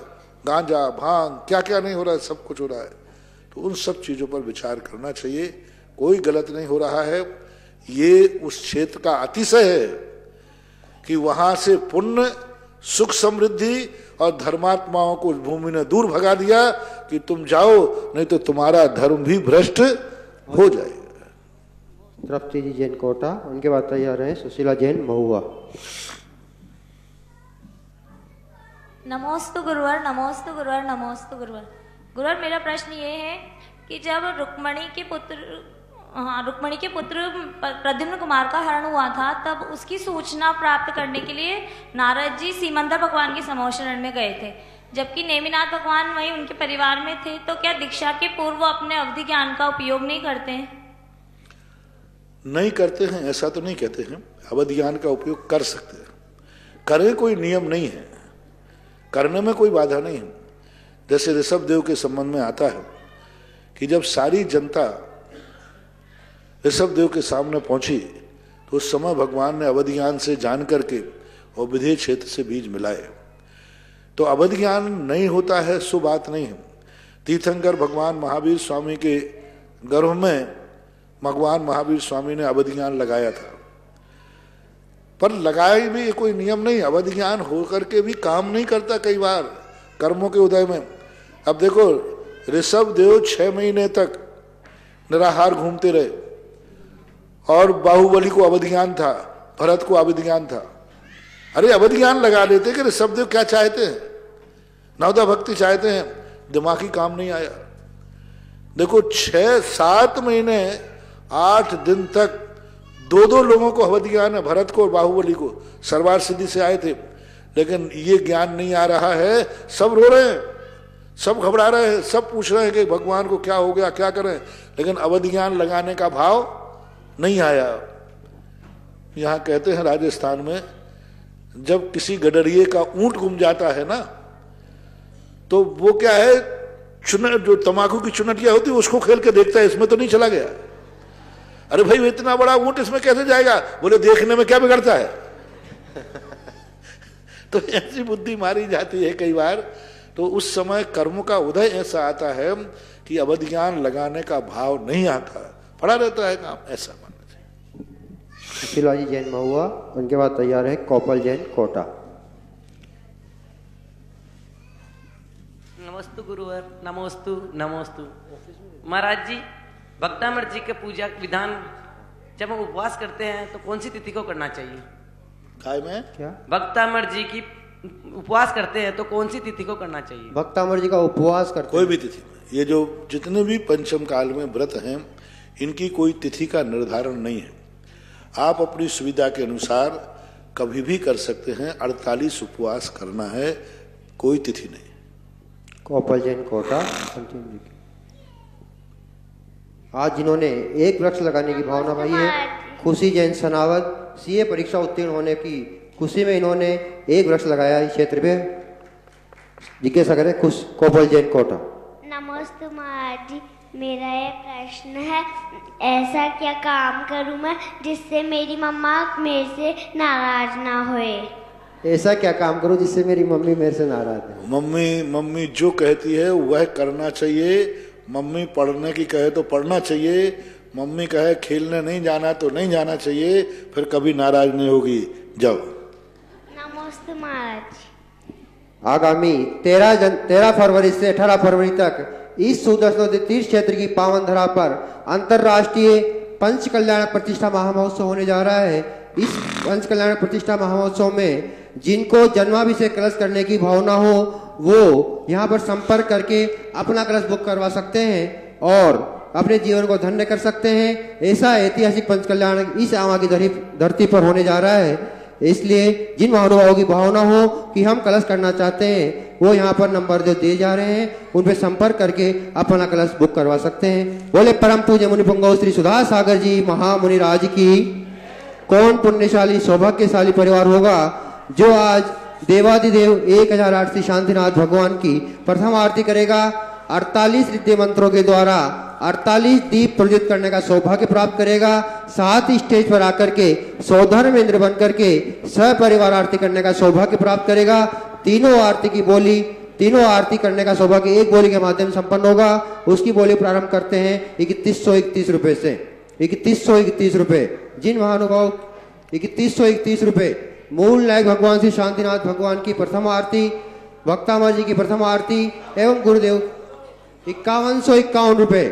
गांजा भांग क्या क्या नहीं हो रहा है, सब कुछ हो रहा है। तो उन सब चीजों पर विचार करना चाहिए। कोई गलत नहीं हो रहा है, ये उस क्षेत्र का अतिशय है कि वहां से पुण्य सुख समृद्धि और धर्मात्माओं को भूमि ने दूर भगा दिया कि तुम जाओ नहीं तो तुम्हारा धर्म भी भ्रष्ट हो जाएगा। तृप्ति जी जैन कोटा, उनके बाद तैयार हैं सुशीला जैन महुआ। नमोस्तु गुरुवर, नमोस्तु गुरुवर, नमोस्तु गुरुवर। गुरुवर मेरा प्रश्न ये है कि जब रुक्मणी के पुत्र प्रद्युम्न कुमार का हरण हुआ था तब उसकी सूचना प्राप्त करने के लिए नारद जी सीमंदर भगवान के समोशरण में गए थे, जबकि नेमिनाथ भगवान वहीं उनके परिवार में थे। तो क्या दीक्षा के पूर्व वो अपने अवधि ज्ञान का उपयोग नहीं करते हैं? नहीं करते हैं ऐसा तो नहीं कहते हैं, अवधि ज्ञान का उपयोग कर सकते हैं, करें कोई नियम नहीं है, करने में कोई बाधा नहीं है। जैसे ऋषभ देव के संबंध में आता है कि जब सारी जनता ऋषभ देव के सामने पहुंची तो उस समय भगवान ने अवधि ज्ञान से जान करके और विधेय क्षेत्र से बीज मिलाए। तो अवधि ज्ञान नहीं होता है सो बात नहीं है। तीर्थंकर भगवान महावीर स्वामी के गर्भ में भगवान महावीर स्वामी ने अवधि ज्ञान लगाया था, पर लगाए भी कोई नियम नहीं। अवधि ज्ञान होकर के भी काम नहीं करता कई बार कर्मों के उदय में। अब देखो ऋषभ देव 6 महीने तक निराहार घूमते रहे और बाहुबली को अवधि ज्ञान था, भरत को अवधि ज्ञान था। अरे अवधि ज्ञान लगा लेते कि ऋषभ देव क्या चाहते हैं, नवदा भक्ति चाहते हैं, दिमागी काम नहीं आया। देखो 6-7 महीने 8 दिन तक 2-2 लोगों को अवधि ज्ञान है, भरत को और बाहुबली को। सर्वार सिद्धि से आए थे, लेकिन ये ज्ञान नहीं आ रहा है। सब रो रहे हैं, सब घबरा रहे हैं, सब पूछ रहे हैं कि भगवान को क्या हो गया, क्या करें, लेकिन अवधि ज्ञान लगाने का भाव नहीं आया। यहां कहते हैं राजस्थान में जब किसी गडरिये का ऊंट गुम जाता है ना, तो वो क्या है, जो तंबाकू की चुनटिया होती है उसको खेल के देखता है, इसमें तो नहीं चला गया। अरे भाई इतना बड़ा ऊंट इसमें कैसे जाएगा? बोले देखने में क्या बिगड़ता है। तो ऐसी बुद्धि मारी जाती है कई बार। तो उस समय कर्म का उदय ऐसा आता है कि अवधि ज्ञान लगाने का भाव नहीं आता, पड़ा रहता है काम, ऐसा मानना चाहिए। शिलाजी जैन महुआ, उनके बाद तैयार है कौपल जैन कोटा। नमस्तु गुरुवर, नमोस्तु नमोस्तु। महाराज जी भक्तामृत जी के पूजा विधान जब हम उपवास करते हैं तो कौन सी तिथि को करना चाहिए? काय में क्या भक्तामृत जी की उपवास करते हैं तो कौन सी तिथि को करना चाहिए? भक्तामृत जी का उपवास करते कोई भी तिथि में, ये जो जितने भी पंचम काल में व्रत हैं, इनकी कोई तिथि का निर्धारण नहीं है। आप अपनी सुविधा के अनुसार कभी भी कर सकते हैं। 48 उपवास करना है, कोई तिथि नहीं। गोपाल जैन कोटा। आज जिन्होंने एक वृक्ष लगाने की भावना भाई है, खुशी जैन सनावत, सीए परीक्षा उत्तीर्ण होने की खुशी में इन्होंने एक वृक्ष लगाया इस क्षेत्र पे। जिज्ञासा करें खुश गोपाल जैन कोटा। नमस्ते महाराज जी, मेरा ये प्रश्न है, ऐसा क्या काम करूं मैं जिससे मेरी मम्मा मेरे से नाराज ना होए? ऐसा क्या काम करूं जिससे मेरी मम्मी मेरे से नाराज है? मम्मी जो कहती है वह करना चाहिए। मम्मी पढ़ने की कहे तो पढ़ना चाहिए, मम्मी कहे खेलने नहीं जाना तो नहीं जाना चाहिए, फिर कभी नाराज नहीं होगी। जाओ। नमस्ते महाराज। आगामी 13 फरवरी से 18 फरवरी तक इस सुदर्शन तीर्थ क्षेत्र की पावन धरा पर अंतर्राष्ट्रीय पंच कल्याण प्रतिष्ठा महामहोत्सव होने जा रहा है। इस पंच कल्याण प्रतिष्ठा महामहोत्सव में जिनको जन्माभिषेक कलश करने की भावना हो वो यहाँ पर संपर्क करके अपना कलश बुक करवा सकते हैं और अपने जीवन को धन्य कर सकते हैं। ऐसा ऐतिहासिक पंच कल्याण इस आमा की धरती पर होने जा रहा है। इसलिए जिन महानुभावों की भावना हो कि हम कलश करना चाहते हैं वो यहाँ पर नंबर जो दिए जा रहे हैं उन पे संपर्क करके अपना कलश बुक करवा सकते हैं। बोले परम पूज्य मुनि पुंगव श्री सुधा सागर जी महामुनि राज की। कौन पुण्यशाली सौभाग्यशाली परिवार होगा जो आज देवादिदेव 1008 श्री शांतिनाथ भगवान की प्रथम आरती करेगा। 48 रिद्ध मंत्रों के द्वारा 48 दीप प्रज्वलित करने का सौभाग्य प्राप्त करेगा। साथ ही स्टेज पर आकर के सौधर्म इंद्र बन करके सपरिवार आरती करने का सौभाग्य प्राप्त करेगा। तीनों आरती की बोली, तीनों आरती करने का सौभाग्य एक बोली के माध्यम से संपन्न होगा। उसकी बोली प्रारंभ करते हैं 3131 रुपए से। 3131 रुपए। जिन महानुभाव 3131 रुपए मूल नायक भगवान श्री शांतिनाथ भगवान की प्रथम आरती, भक्तामर जी की प्रथम आरती एवं गुरुदेव 5151 रुपए।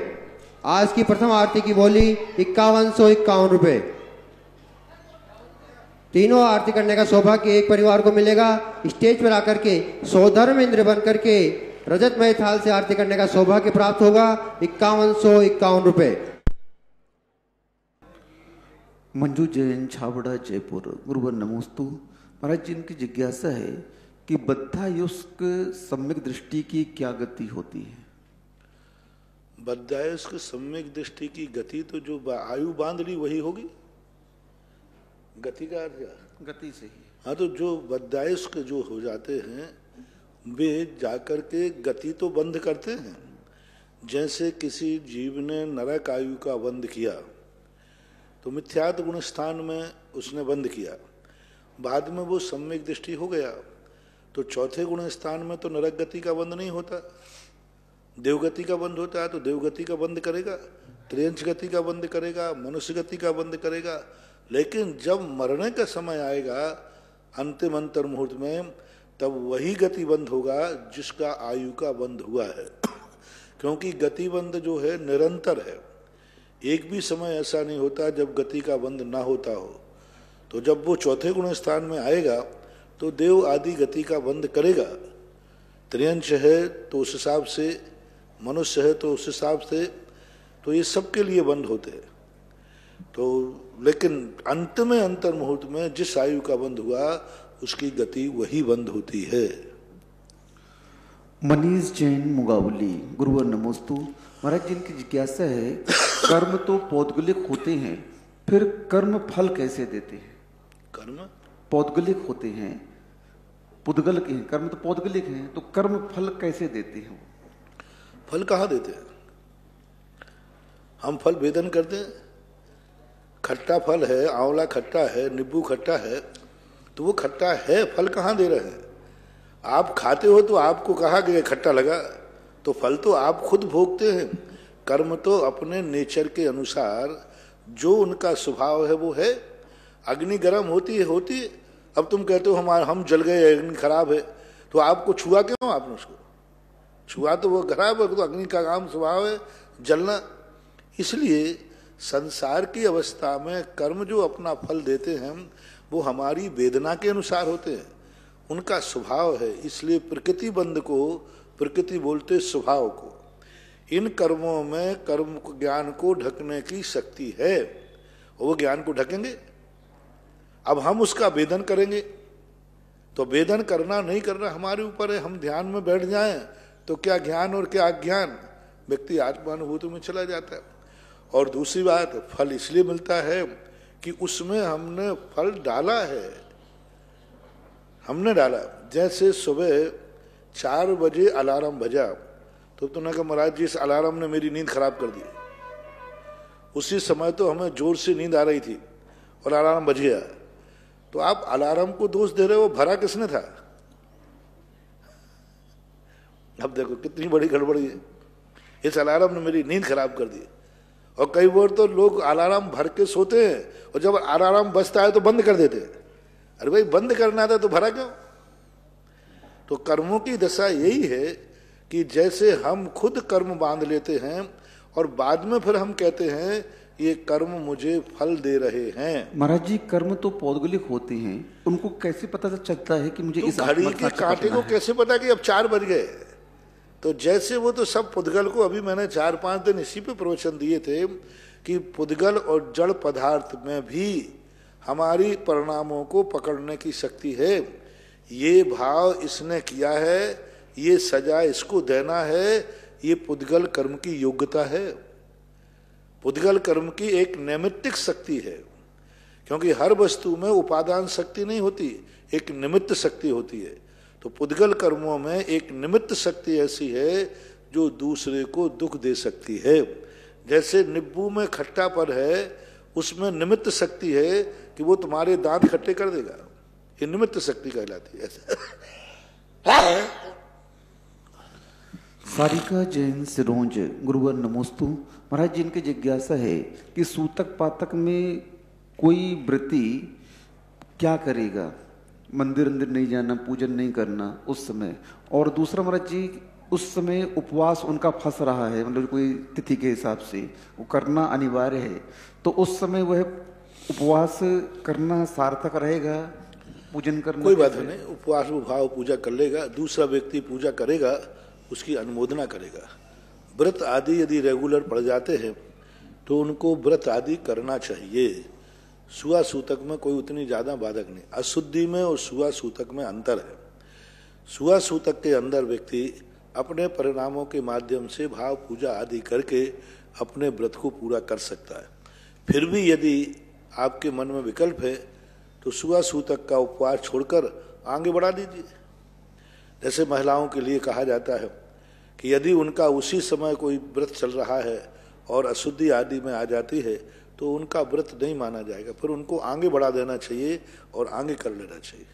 आज की प्रथम आरती की बोली 5151 रुपए। तीनों आरती करने का सौभाग्य एक परिवार को मिलेगा। स्टेज पर आकर के सौधर्म इंद्र बन करके रजतमय थाल से आरती करने का सौभाग्य प्राप्त होगा। 5151 रुपए। मंजू जैन छाबड़ा जयपुर। गुरुवर नमोस्तु। महाराज जी, इनकी जिज्ञासा है कि बद्धायुष्क सम्यक दृष्टि की क्या गति होती है? बद्धायुष्क सम्यक दृष्टि की गति तो जो आयु बांध ली वही होगी। गति का अर्थ क्या? गति से ही। हाँ, तो जो बद्धायुष्क जो हो जाते हैं वे जाकर के गति तो बंद करते हैं। जैसे किसी जीव ने नरक आयु का बंद किया तो मिथ्यात्व गुण स्थान में उसने बंद किया, बाद में वो सम्यक दृष्टि हो गया तो चौथे गुण स्थान में तो नरक गति का बंद नहीं होता, देवगति का बंद होता है। तो देवगति का बंद करेगा, त्रियंश गति का बंद करेगा, मनुष्य गति का बंद करेगा। लेकिन जब मरने का समय आएगा अंतिम अंतर मुहूर्त में, तब वही गति बंद होगा जिसका आयु का बंद हुआ है। क्योंकि गति बंद जो है निरंतर है, एक भी समय ऐसा नहीं होता जब गति का बंद ना होता हो। तो जब वो चौथे गुण स्थान में आएगा तो देव आदि गति का बंद करेगा। त्रियंश है तो उस हिसाब से, मनुष्य है तो उस हिसाब से, तो ये सबके लिए बंद होते हैं। तो लेकिन अंत में अंतर मुहूर्त में जिस आयु का बंद हुआ उसकी गति वही बंद होती है। मनीष जैन मुगावली। गुरुवर नमोस्तु। महाराज जी, इनकी जिज्ञासा है कर्म तो पौद्गलिक होते हैं, फिर कर्म फल कैसे देते हैं? कर्म पौद्गलिक होते हैं, पुद्गल के हैं, कर्म तो पौद्गलिक हैं, तो कर्म फल कैसे देते हैं? फल कहाँ देते हैं? हम फल वेदन करते हैं। खट्टा फल है, आंवला खट्टा है, नींबू खट्टा है, तो वो खट्टा है, फल कहाँ दे रहे हैं? आप खाते हो तो आपको कहा कि खट्टा लगा, तो फल तो आप खुद भोगते हैं। कर्म तो अपने नेचर के अनुसार जो उनका स्वभाव है वो है। अग्नि गर्म होती है। अब तुम कहते हो हम जल गए, अग्नि खराब है, तो आपको छुआ क्यों? आपने उसको छुआ तो वो खराब है, तो अग्नि का काम स्वभाव है जलना। इसलिए संसार की अवस्था में कर्म जो अपना फल देते हैं वो हमारी वेदना के अनुसार होते हैं, उनका स्वभाव है। इसलिए प्रकृति बंध को प्रकृति बोलते स्वभाव को। इन कर्मों में कर्म ज्ञान को ढकने की शक्ति है, और वो ज्ञान को ढकेंगे। अब हम उसका वेदन करेंगे, तो वेदन करना नहीं करना हमारे ऊपर है। हम ध्यान में बैठ जाएं तो क्या ज्ञान और क्या अज्ञान, व्यक्ति आत्मानुभूति में चला जाता है। और दूसरी बात, फल इसलिए मिलता है कि उसमें हमने फल डाला है, हमने डाला। जैसे सुबह 4 बजे अलार्म बजा तो तुमने कहा महाराज जी इस अलार्म ने मेरी नींद खराब कर दी। उसी समय तो हमें जोर से नींद आ रही थी और अलार्म बज गया, तो आप अलार्म को दोष दे रहे हो, भरा किसने था? अब देखो कितनी बड़ी गड़बड़ी है, इस अलार्म ने मेरी नींद खराब कर दी। और कई बार तो लोग अलार्म भर के सोते हैं और जब अलार्म बजता है तो बंद कर देते हैं। अरे भाई बंद करना था तो भरा क्यों? तो कर्मों की दशा यही है कि जैसे हम खुद कर्म बांध लेते हैं और बाद में फिर हम कहते हैं ये कर्म मुझे फल दे रहे हैं। महाराज जी कर्म तो पौद्गलिक होते हैं, उनको कैसे पता चलता है कि मुझे तो इस घड़ी के कांटे को कैसे पता कि अब 4 बज गए? तो जैसे वो तो सब पुद्गल को, अभी मैंने 4-5 दिन इसी पे प्रवचन दिए थे कि पुद्गल और जड़ पदार्थ में भी हमारी परिणामों को पकड़ने की शक्ति है। ये भाव इसने किया है, ये सजा इसको देना है, ये पुद्गल कर्म की योग्यता है। पुद्गल कर्म की एक नैमित्तिक शक्ति है, क्योंकि हर वस्तु में उपादान शक्ति नहीं होती, एक निमित्त शक्ति होती है। तो पुद्गल कर्मों में एक निमित्त शक्ति ऐसी है जो दूसरे को दुख दे सकती है। जैसे नींबू में खट्टापन है, उसमें निमित्त शक्ति है कि वो तुम्हारे दांत खट्टे कर देगा, ये निमित्त शक्ति कहलाती है। सारिका जैन सिरोंज गुरुवर नमोस्तु। महाराज जी इनकी जिज्ञासा है कि सूतक पातक में कोई व्रती क्या करेगा? मंदिर अंदर नहीं जाना, पूजन नहीं करना उस समय, और दूसरा महाराज जी उस समय उपवास उनका फंस रहा है, मतलब कोई तिथि के हिसाब से वो करना अनिवार्य है, तो उस समय वह उपवास करना सार्थक रहेगा? पूजन करना कोई बात नहीं, उपवास भाव पूजा कर लेगा, दूसरा व्यक्ति पूजा करेगा, उसकी अनुमोदना करेगा। व्रत आदि यदि रेगुलर पड़ जाते हैं तो उनको व्रत आदि करना चाहिए। सुआ सूतक में कोई उतनी ज्यादा बाधक नहीं। अशुद्धि में और सुआ सूतक में अंतर है। सुआ सूतक के अंदर व्यक्ति अपने परिणामों के माध्यम से भाव पूजा आदि करके अपने व्रत को पूरा कर सकता है। फिर भी यदि आपके मन में विकल्प है तो सुआ सूतक का उपवास छोड़कर आगे बढ़ा दीजिए। जैसे महिलाओं के लिए कहा जाता है कि यदि उनका उसी समय कोई व्रत चल रहा है और अशुद्धि आदि में आ जाती है तो उनका व्रत नहीं माना जाएगा, फिर उनको आगे बढ़ा देना चाहिए और आगे कर लेना चाहिए।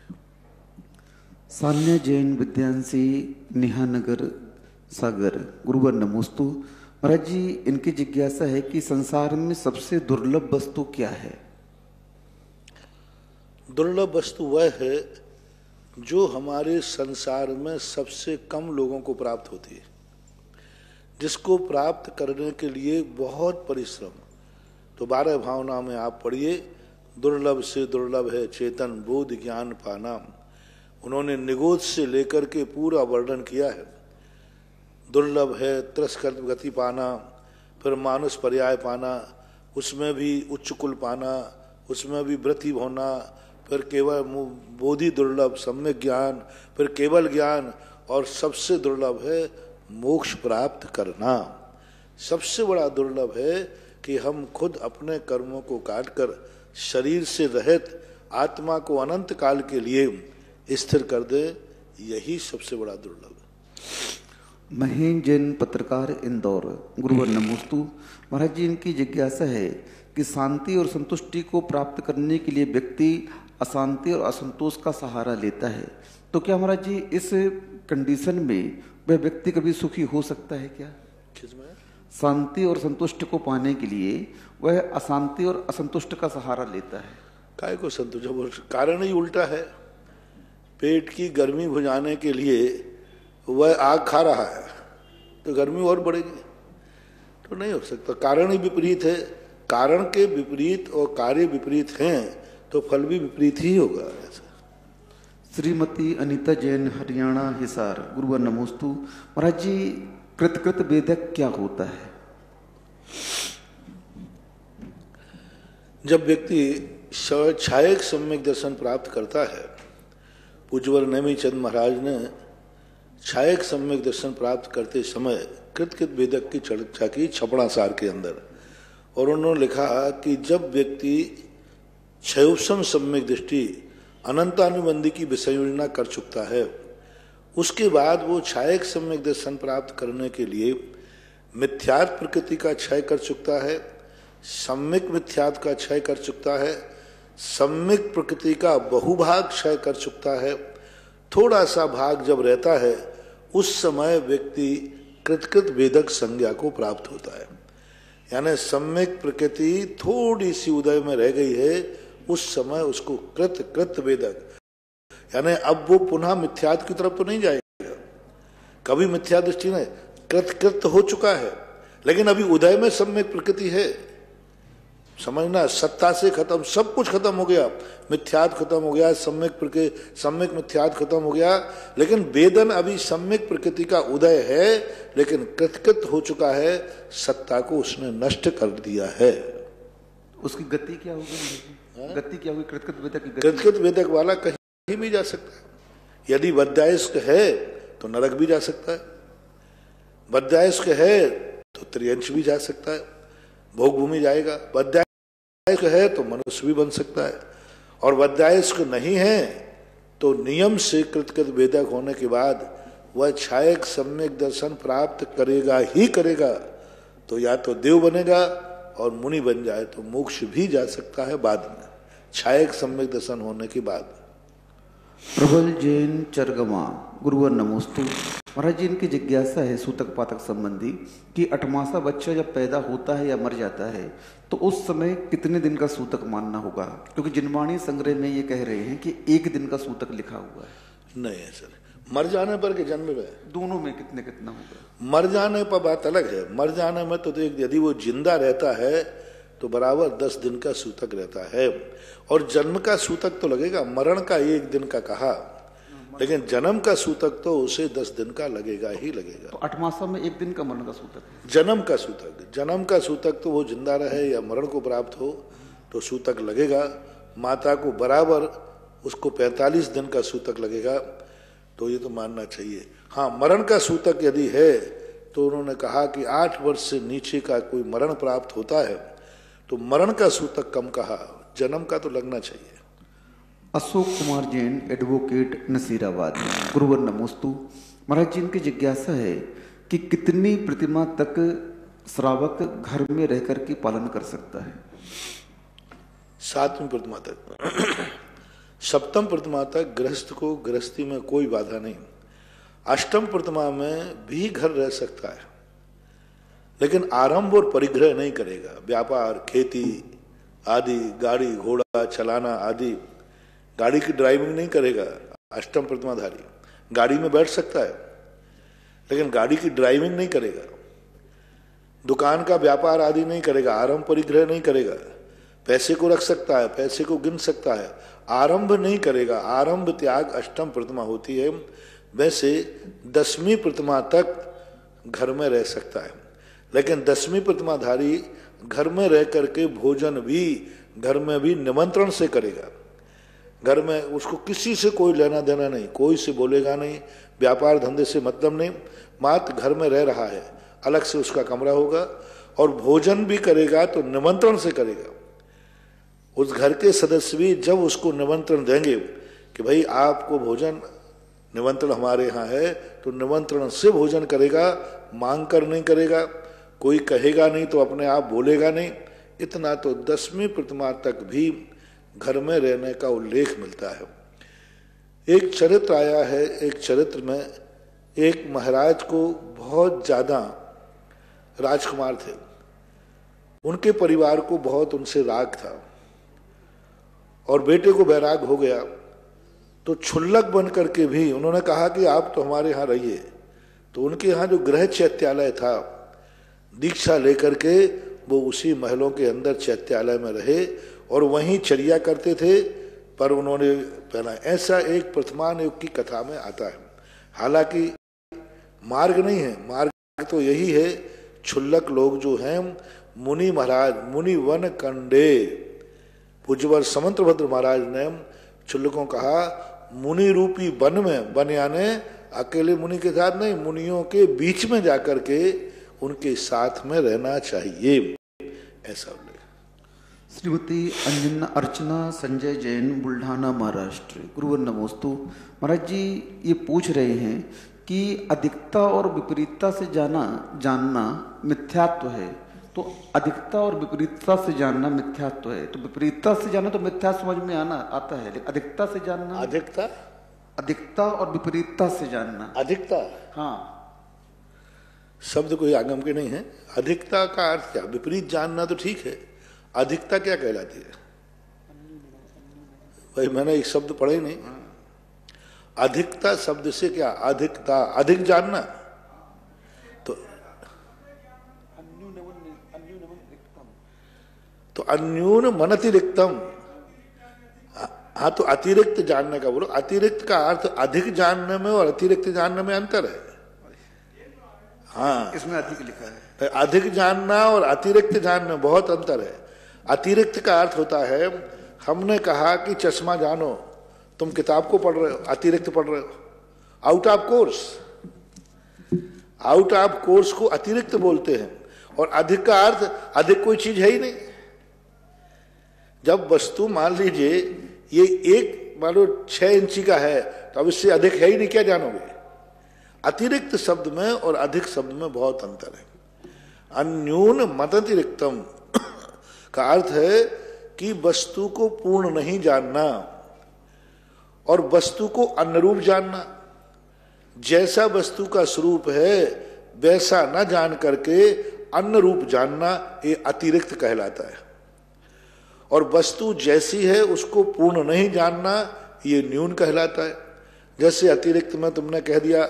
सान्या जैन विद्यांशी नेहानगर सागर गुरुवर नमोस्तु। महाराज जी इनकी जिज्ञासा है कि संसार में सबसे दुर्लभ वस्तु क्या है? दुर्लभ वस्तु वह है जो हमारे संसार में सबसे कम लोगों को प्राप्त होती है, जिसको प्राप्त करने के लिए बहुत परिश्रम। तो 12 भावना में आप पढ़िए, दुर्लभ से दुर्लभ है चेतन बोध ज्ञान पाना। उन्होंने निगोद से लेकर के पूरा वर्णन किया है। दुर्लभ है तिरस्कृत गति पाना, फिर मानुष पर्याय पाना, उसमें भी उच्च कुल पाना, उसमें भी व्रति होना, फिर केवल बोधि दुर्लभ, सम्यक ज्ञान, फिर केवल ज्ञान, और सबसे दुर्लभ है मोक्ष प्राप्त करना। सबसे बड़ा दुर्लभ है कि हम खुद अपने कर्मों को काटकर शरीर से रहित आत्मा को अनंत काल के लिए स्थिर कर दे, यही सबसे बड़ा दुर्लभ है। महेंद्र जैन पत्रकार इंदौर गुरुवर नमोस्तु। महाराज जी इनकी जिज्ञासा है कि शांति और संतुष्टि को प्राप्त करने के लिए व्यक्ति अशांति और असंतोष का सहारा लेता है, तो क्या महाराज जी इस कंडीशन में वह व्यक्ति कभी सुखी हो सकता है क्या? किसमें? शांति और संतुष्ट को पाने के लिए वह अशांति और असंतुष्ट का सहारा लेता है। काय को संतुष्ट? कारण ही उल्टा है। पेट की गर्मी बुझाने के लिए वह आग खा रहा है तो गर्मी और बढ़ेगी, तो नहीं हो सकता। कारण ही विपरीत है। कारण के विपरीत और कार्य विपरीत हैं तो फल भी विपरीत ही होगा। ऐसा। श्रीमती अनीता जैन हरियाणा हिसार गुरुवर नमोस्तु। महाराज जी कृत भेदक क्या होता है? जब व्यक्ति छायक सम्यक दर्शन प्राप्त करता है, पूज्यवर नेमीचंद महाराज ने छायक सम्यक दर्शन प्राप्त करते समय कृत भेदक की चर्चा की छपड़ासार के अंदर, और उन्होंने लिखा कि जब व्यक्ति क्षयोपम सम्यक दृष्टि अनंतानुबंधी की विसंयोजना कर चुकता है, उसके बाद वो छायक सम्यक दर्शन प्राप्त करने के लिए मिथ्यात्व प्रकृति का क्षय कर चुकता है, सम्यक मिथ्यात्व का क्षय कर चुकता है, सम्यक प्रकृति का बहुभाग क्षय कर चुकता है। थोड़ा सा भाग जब रहता है उस समय व्यक्ति कृत भेदक संज्ञा को प्राप्त होता है। यानी सम्यक प्रकृति थोड़ी सी उदय में रह गई है, उस समय उसको कृत भेदक, यानी अब वो पुनः मिथ्यात्व की तरफ तो नहीं जाएगा। कभी मिथ्या दृष्टि में कृत हो चुका है, लेकिन अभी उदय में सम्यक प्रकृति है। समझना, सत्ता से खत्म, सब कुछ खत्म हो गया, मिथ्यात्व खत्म हो गया, सम्यक मिथ्यात्व खत्म हो गया, लेकिन वेदन अभी सम्यक प्रकृति का उदय है, लेकिन कृत हो चुका है, सत्ता को उसने नष्ट कर दिया है। उसकी गति क्या होगी? गति क्या होगी? कृत भेदक की गति? कृत भेदक वाला कहीं भी जा सकता है। यदि बद्धायस्क है तो नरक भी जा सकता है, बद्धायस्क है तो त्रियंश भी जा सकता है, भोग भूमि जाएगा। बद्धायस्क है तो मनुष्य भी बन सकता है, और बद्धायस्क नहीं है तो नियम से कृत भेदक होने के बाद वह छायक सम्यक दर्शन प्राप्त करेगा ही करेगा। तो या तो देव बनेगा और मुनि बन जाए तो मोक्ष भी जा सकता है बाद में, छायक सम्यक दर्शन होने के बाद। प्रबल जैन चरगमा, गुरुवर नमोस्तु। महाराज जी, इनकी जिज्ञासा है सूतक पातक संबंधी कि 8वां बच्चा जब पैदा होता है या मर जाता है तो उस समय कितने दिन का सूतक मानना होगा? क्योंकि जिनवाणी संग्रह में ये कह रहे हैं कि 1 दिन का सूतक लिखा हुआ है। नहीं है सर, मर जाने पर के जन्म में दोनों में कितना होगा? मर जाने पर बात अलग है। मर जाने में तो यदि वो जिंदा रहता है तो बराबर 10 दिन का सूतक रहता है, और जन्म का सूतक तो लगेगा। मरण का 1 दिन का कहा, लेकिन जन्म का सूतक तो उसे 10 दिन का लगेगा ही लगेगा। तो 8वां में 1 दिन का मरण का सूतक, जन्म का सूतक तो वो जिंदा रहे या मरण को प्राप्त हो तो सूतक लगेगा। माता को बराबर उसको 45 दिन का सूतक लगेगा, तो ये तो मानना चाहिए। हाँ, मरण का सूतक यदि है तो उन्होंने कहा कि 8 वर्ष से नीचे का कोई मरण प्राप्त होता है तो मरण का सूतक कम कहा, जन्म का तो लगना चाहिए। अशोक कुमार जैन, एडवोकेट, नसीराबाद, गुरुवर नमोस्तु। महाराज जी, इनकी जिज्ञासा है कि कितनी प्रतिमा तक श्रावक घर में रहकर के पालन कर सकता है? 7वीं प्रतिमा तक। 7वीं प्रतिमा तक गृहस्थ को गृहस्थी में कोई बाधा नहीं। 8वीं प्रतिमा में भी घर रह सकता है, लेकिन आरंभ और परिग्रह नहीं करेगा। व्यापार, खेती आदि, गाड़ी घोड़ा चलाना आदि, गाड़ी की ड्राइविंग नहीं करेगा। 8वीं प्रतिमाधारी गाड़ी में बैठ सकता है, लेकिन गाड़ी की ड्राइविंग नहीं करेगा। दुकान का व्यापार आदि नहीं करेगा, आरंभ परिग्रह नहीं करेगा। पैसे को रख सकता है, पैसे को गिन सकता है, आरंभ नहीं करेगा। आरंभ त्याग 8वीं प्रतिमा होती है। वैसे 10वीं प्रतिमा तक घर में रह सकता है, लेकिन 10वीं प्रतिमाधारी घर में रह करके भोजन भी घर में भी निमंत्रण से करेगा। घर में उसको किसी से कोई लेना देना नहीं, कोई से बोलेगा नहीं, व्यापार धंधे से मतलब नहीं, मात्र घर में रह रहा है, अलग से उसका कमरा होगा, और भोजन भी करेगा तो निमंत्रण से करेगा। उस घर के सदस्य भी जब उसको निमंत्रण देंगे कि भाई आपको भोजन निमंत्रण हमारे यहाँ है, तो निमंत्रण से भोजन करेगा, मांग कर नहीं करेगा। कोई कहेगा नहीं तो अपने आप बोलेगा नहीं। इतना तो 10वीं प्रतिमा तक भी घर में रहने का उल्लेख मिलता है। एक चरित्र आया है, एक चरित्र में एक महाराज को बहुत ज्यादा राजकुमार थे, उनके परिवार को बहुत उनसे राग था, और बेटे को बैराग हो गया तो क्षुल्लक बन करके भी उन्होंने कहा कि आप तो हमारे यहाँ रहिए। तो उनके यहाँ जो गृह चैत्यालय था, दीक्षा लेकर के वो उसी महलों के अंदर चैत्यालय में रहे और वहीं चर्या करते थे। पर उन्होंने पहला ऐसा एक प्रथमान युग की कथा में आता है, हालांकि मार्ग नहीं है, मार्ग तो यही है, क्षुल्लक लोग जो हैं, मुनि महाराज, मुनि वन कंडे, पूज्यवर समंतभद्र महाराज ने क्षुल्लकों कहा, मुनि रूपी वन में, वन यानी अकेले मुनि के साथ नहीं, मुनियों के बीच में जाकर के उनके साथ में रहना चाहिए, ऐसा उल्लेख। श्रीमती अंजना अर्चना संजय जैन, बुल्ढाना महाराष्ट्र। गुरुवर नमोस्तु। महाराज जी ये पूछ रहे हैं कि अधिकता और विपरीतता से जानना मिथ्यात्व है, तो अधिकता और विपरीतता से जानना मिथ्यात्व है, तो विपरीतता से जानना तो मिथ्या समझ में आता है, लेकिन अधिकता से जानना, अधिकता और विपरीतता से जानना, अधिकता, हाँ, शब्द कोई आगम के नहीं है। अधिकता का अर्थ क्या, विपरीत जानना तो ठीक है, अधिकता क्या कहलाती है भाई? मैंने एक शब्द पढ़ा ही नहीं। अधिकता शब्द से क्या, अधिकता, अधिक जानना, तो अन्यून मनतिरिक्तम, हाँ, तो अतिरिक्त जानने का बोलो। अतिरिक्त का अर्थ अधिक जानने में और अतिरिक्त जानने में अंतर है। हाँ, इसमें अधिक लिखा है। अधिक जानना और अतिरिक्त जानने में बहुत अंतर है। अतिरिक्त का अर्थ होता है, हमने कहा कि चश्मा जानो, तुम किताब को पढ़ रहे हो, अतिरिक्त पढ़ रहे हो, out of course. Out of course को अतिरिक्त बोलते हैं। और अधिक का अर्थ, अधिक कोई चीज है ही नहीं। जब वस्तु मान लीजिए ये एक मान लो 6 इंची का है, तो अब इससे अधिक है ही नहीं, क्या जानोगे? अतिरिक्त शब्द में और अधिक शब्द में बहुत अंतर है। अन्यून मदतिरिक्तम का अर्थ है कि वस्तु को पूर्ण नहीं जानना और वस्तु को अनुरूप जानना। जैसा वस्तु का स्वरूप है वैसा न जान करके अन्य रूप जानना, ये अतिरिक्त कहलाता है। और वस्तु जैसी है उसको पूर्ण नहीं जानना, ये न्यून कहलाता है। जैसे अतिरिक्त में तुमने कह दिया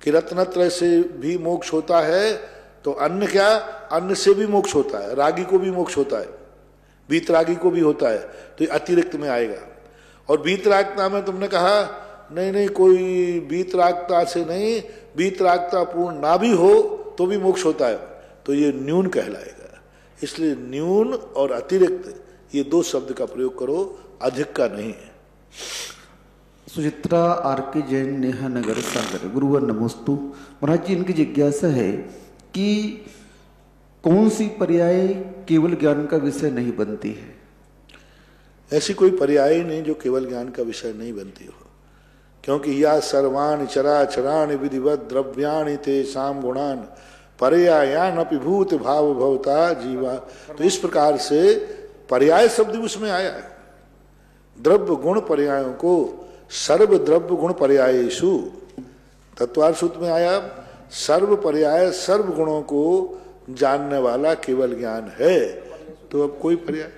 कि रत्नत्रय से भी मोक्ष होता है, तो अन्य क्या, अन्य से भी मोक्ष होता है, रागी को भी मोक्ष होता है, बीतरागी को भी होता है, तो ये अतिरिक्त में आएगा। और बीतरागता में तुमने कहा नहीं, कोई बीतरागता से नहीं, बीतरागता पूर्ण ना भी हो तो भी मोक्ष होता है, तो ये न्यून कहलाएगा। इसलिए न्यून और अतिरिक्त ये 2 शब्द का प्रयोग करो, अधिक का नहीं है। सुचित्रा आर के जैन, नेहा नगर, सागर। गुरुवर नमोस्तु। महाराज जी इनकी जिज्ञासा है कि कौन सी पर्याय केवल ज्ञान का विषय नहीं बनती है? ऐसी कोई पर्याय नहीं जो केवल ज्ञान का विषय नहीं बनती हो, क्योंकि या सर्वाणि चराचराणि विधिवत द्रव्याणि तेषां गुणान पर्यायानपि भूत भाव भवता जीवा। तो इस प्रकार से पर्याय शब्द भी उसमें आया है। द्रव्य गुण पर्यायों को सर्व द्रव्य गुण पर्यायेषु, तत्वार्थ सूत्र में आया, सर्व पर्याय सर्व गुणों को जानने वाला केवल ज्ञान है। तो अब कोई पर्याय,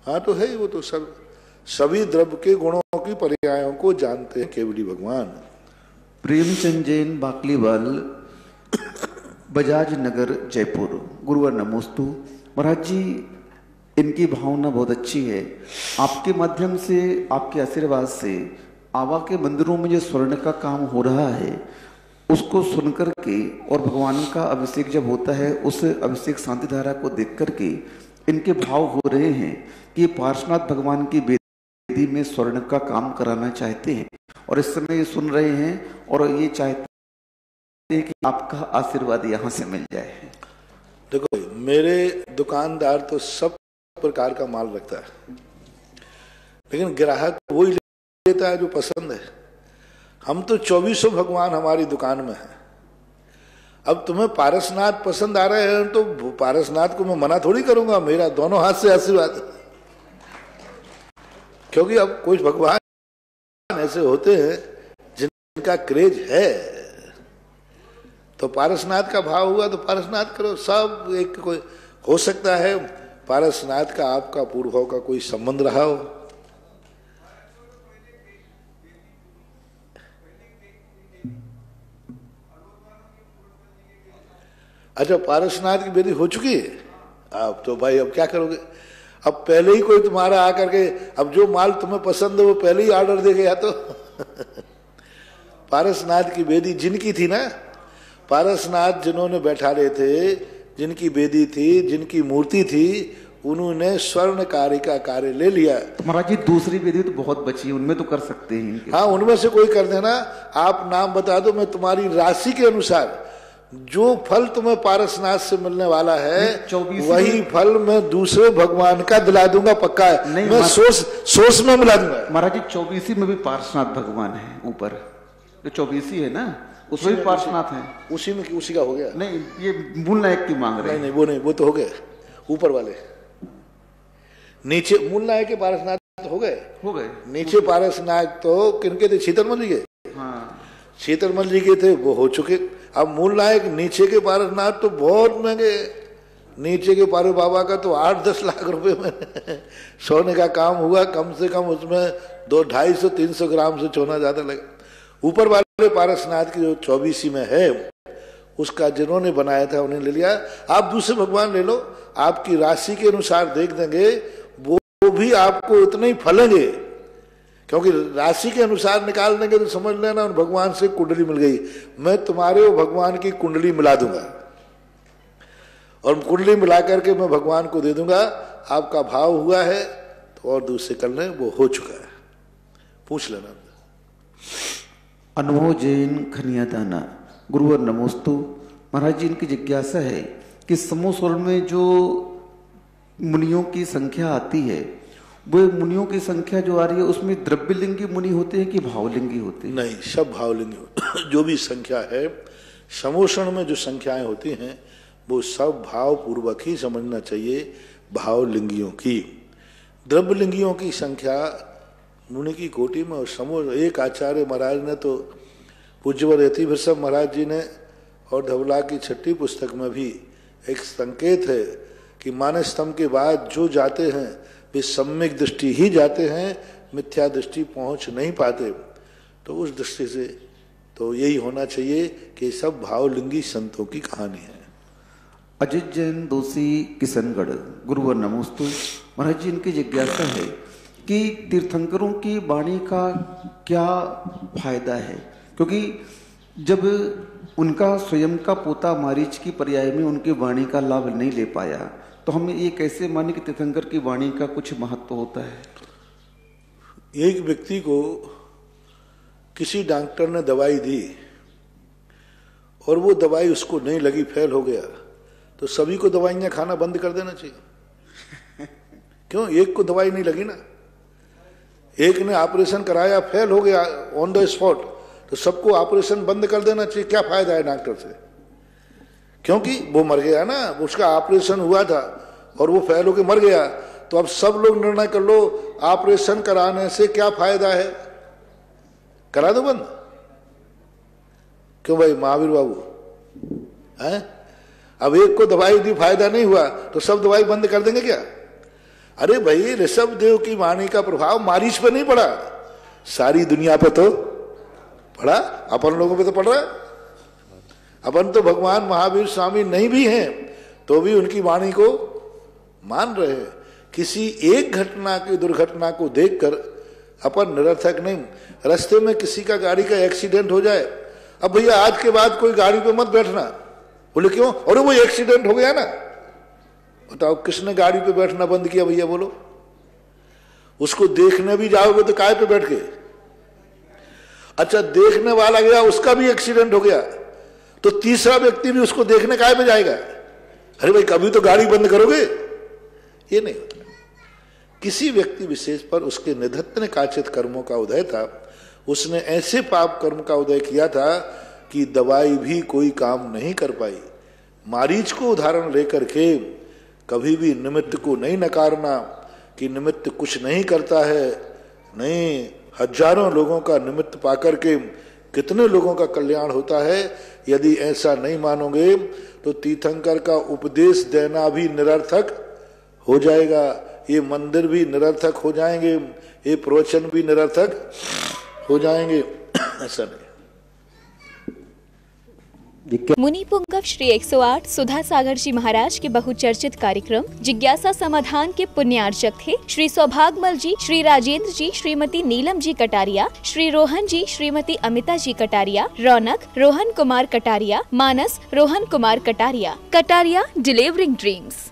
हाँ तो है, वो तो सभी द्रव्य के गुणों की पर्यायों को जानते हैं केवली भगवान। प्रेमचंद जैन, बाकलीवाल, बजाज नगर, जयपुर। गुरुवर नमोस्तु। महाराज जी इनकी भावना बहुत अच्छी है। आपके माध्यम से, आपके आशीर्वाद से आवा के मंदिरों में जो स्वर्ण का काम हो रहा है उसको सुनकर के और भगवान का अभिषेक जब होता है उस अभिषेक शांति धारा को देख करके इनके भाव हो रहे हैं कि पार्श्वनाथ भगवान की वेदी में स्वर्ण का काम कराना चाहते हैं और इस समय ये सुन रहे हैं और ये चाहते हैं कि आपका आशीर्वाद यहाँ से मिल जाए। देखो मेरे दुकानदार तो सब प्रकार का माल रखता है, लेकिन ग्राहक वही लेता है जो पसंद है। हम तो 2400 भगवान हमारी दुकान में है। अब तुम्हें पारसनाथ पसंद आ रहे हैं तो पारसनाथ को मैं मना थोड़ी करूंगा, मेरा दोनों हाथ से आशीर्वाद। क्योंकि अब कुछ भगवान ऐसे होते हैं जिनका क्रेज है, तो पारसनाथ का भाव हुआ तो पारसनाथ करो। सब एक कोई हो सकता है पारसनाथ का आपका पूर्वों का कोई संबंध रहा हो। अच्छा, पारसनाथ की वेदी हो चुकी है, अब तो भाई अब क्या करोगे? अब पहले ही कोई तुम्हारा आकर के अब जो माल तुम्हें पसंद है वो पहले ही ऑर्डर दे गया तो पारसनाथ की वेदी जिनकी थी ना, पारसनाथ जिन्होंने बैठा रहे थे, जिनकी वेदी थी, जिनकी मूर्ति थी, उन्होंने स्वर्ण कार्य का कार्य ले लिया। महाराज जी दूसरी वेदी तो बहुत बची है, उनमें तो कर सकते हैं। हाँ, उनमें से कोई कर देना। आप नाम बता दो, मैं तुम्हारी राशि के अनुसार जो फल तुम्हें पारसनाथ से मिलने वाला है वही फल मैं दूसरे भगवान का दिला दूंगा, पक्का है। नहीं, मैं सोच में मिला दूंगा। महाराज जी 24 में भी पारसनाथ भगवान है, ऊपर जो 24 है ना, उसमें भी पारसनाथ है। उसी का हो गया। नहीं, ये मूल नायक की मांग रहे हैं। नहीं, वो तो हो गए ऊपर वाले। नीचे मूल नायक के पारसनाथ हो गए। नीचे पारसनाथ तो किनके थे? शीतलमल जी के। हाँ, शीतलमल जी के थे, वो हो चुके। अब मूल नायक नीचे के पारसनाथ तो बहुत महंगे। नीचे के पारो बाबा का तो 8-10 लाख रुपए में सोने का काम हुआ, कम से कम उसमें 200-250-300 ग्राम से सोना ज्यादा लगा। ऊपर वाले पारसनाथ की जो 24 में है, उसका जिन्होंने बनाया था उन्हें ले लिया। आप दूसरे भगवान ले लो, आपकी राशि के अनुसार देख देंगे, वो भी आपको इतने ही फलेंगे, क्योंकि राशि के अनुसार निकाल देंगे तो समझ लेना उन भगवान से कुंडली मिल गई। मैं तुम्हारे भगवान की कुंडली मिला दूंगा और कुंडली मिला करके मैं भगवान को दे दूंगा। आपका भाव हुआ है तो और दूसरे कर लें, वो हो चुका है, पूछ लेना। अनुभव जैन खनियादाना, गुरुवर नमोस्तु। महाराज जी, इनकी जिज्ञासा है कि समूह में जो मुनियों की संख्या आती है, वो मुनियों की संख्या जो आ रही है उसमें द्रव्यलिंगी मुनि होते हैं कि भावलिंगी होते हैं? नहीं, सब भावलिंगी होते। जो भी संख्या है समोषण में, जो संख्याएं होती हैं वो सब भाव पूर्वक ही समझना चाहिए, भावलिंगियों की। द्रव्यलिंगियों की संख्या मुनि की कोटि में और समूह। एक आचार्य महाराज ने तो, पूज्यवर यति भृषभ महाराज जी ने, और धवला की 6ठी पुस्तक में भी एक संकेत है कि मानस स्तंभ के बाद जो जाते हैं वे सम्यक दृष्टि ही जाते हैं, मिथ्या दृष्टि पहुंच नहीं पाते। तो उस दृष्टि से तो यही होना चाहिए कि सब भावलिंगी संतों की कहानी है। अजित जैन दोषी, किशनगढ़, गुरुवर नमोस्तु। महाराज जी, इनकी जिज्ञासा है कि तीर्थंकरों की वाणी का क्या फायदा है, क्योंकि जब उनका स्वयं का पोता मारीच की पर्याय में उनकी वाणी का लाभ नहीं ले पाया, तो हम ये कैसे माने कि तीर्थंकर की वाणी का कुछ महत्व होता है? एक व्यक्ति को किसी डॉक्टर ने दवाई दी और वो दवाई उसको नहीं लगी, फेल हो गया, तो सभी को दवाइयां खाना बंद कर देना चाहिए। क्यों? एक को दवाई नहीं लगी ना। एक ने ऑपरेशन कराया, फेल हो गया ऑन द स्पॉट, तो सबको ऑपरेशन बंद कर देना चाहिए। क्या फायदा है डॉक्टर से? क्योंकि वो मर गया ना, उसका ऑपरेशन हुआ था और वो फेल होकर मर गया। तो अब सब लोग निर्णय कर लो, ऑपरेशन कराने से क्या फायदा है, करा दो बंद। क्यों भाई महावीर बाबू हैं? अब एक को दवाई दी, फायदा नहीं हुआ, तो सब दवाई बंद कर देंगे क्या? अरे भाई, ऋषभ देव की वाणी का प्रभाव मारीच पे नहीं पड़ा, सारी दुनिया पे तो पड़ा, अपन लोगों पे तो पड़ रहा है। अपन तो भगवान महावीर स्वामी नहीं भी हैं तो भी उनकी वाणी को मान रहे हैं। किसी एक घटना की, दुर्घटना को देखकर अपन निरर्थक नहीं। रास्ते में किसी का गाड़ी का एक्सीडेंट हो जाए, अब भैया आज के बाद कोई गाड़ी पे मत बैठना, बोले क्यों? अरे वो एक्सीडेंट हो गया ना। बताओ किसने गाड़ी पे बैठना बंद किया भैया, बोलो? उसको देखने भी जाओगे तो काय पे बैठ के? अच्छा, देखने वाला गया, उसका भी एक्सीडेंट हो गया, तो तीसरा व्यक्ति भी उसको देखने काय पे जाएगा? अरे भाई, कभी तो गाड़ी बंद करोगे? ये नहीं होता। किसी व्यक्ति विशेष पर उसके निधत्न काचित कर्मों का उदय था, उसने ऐसे पाप कर्म का उदय किया था कि दवाई भी कोई काम नहीं कर पाई। मारीच को उदाहरण लेकर के कभी भी निमित्त को नहीं नकारना कि निमित्त कुछ नहीं करता है। नहीं, हजारों लोगों का निमित्त पाकर के कितने लोगों का कल्याण होता है। यदि ऐसा नहीं मानोगे तो तीर्थंकर का उपदेश देना भी निरर्थक हो जाएगा, ये मंदिर भी निरर्थक हो जाएंगे, ये प्रवचन भी निरर्थक हो जाएंगे। ऐसा नहीं। मुनि पुंगव श्री 108 सुधा सागर जी महाराज के बहुचर्चित कार्यक्रम जिज्ञासा समाधान के पुण्यार्चक थे श्री सौभागमल जी, श्री राजेंद्र जी, श्रीमती नीलम जी कटारिया, श्री रोहन जी, श्रीमती अमिता जी कटारिया, रौनक रोहन कुमार कटारिया, मानस रोहन कुमार कटारिया। Kataria delivering dreams.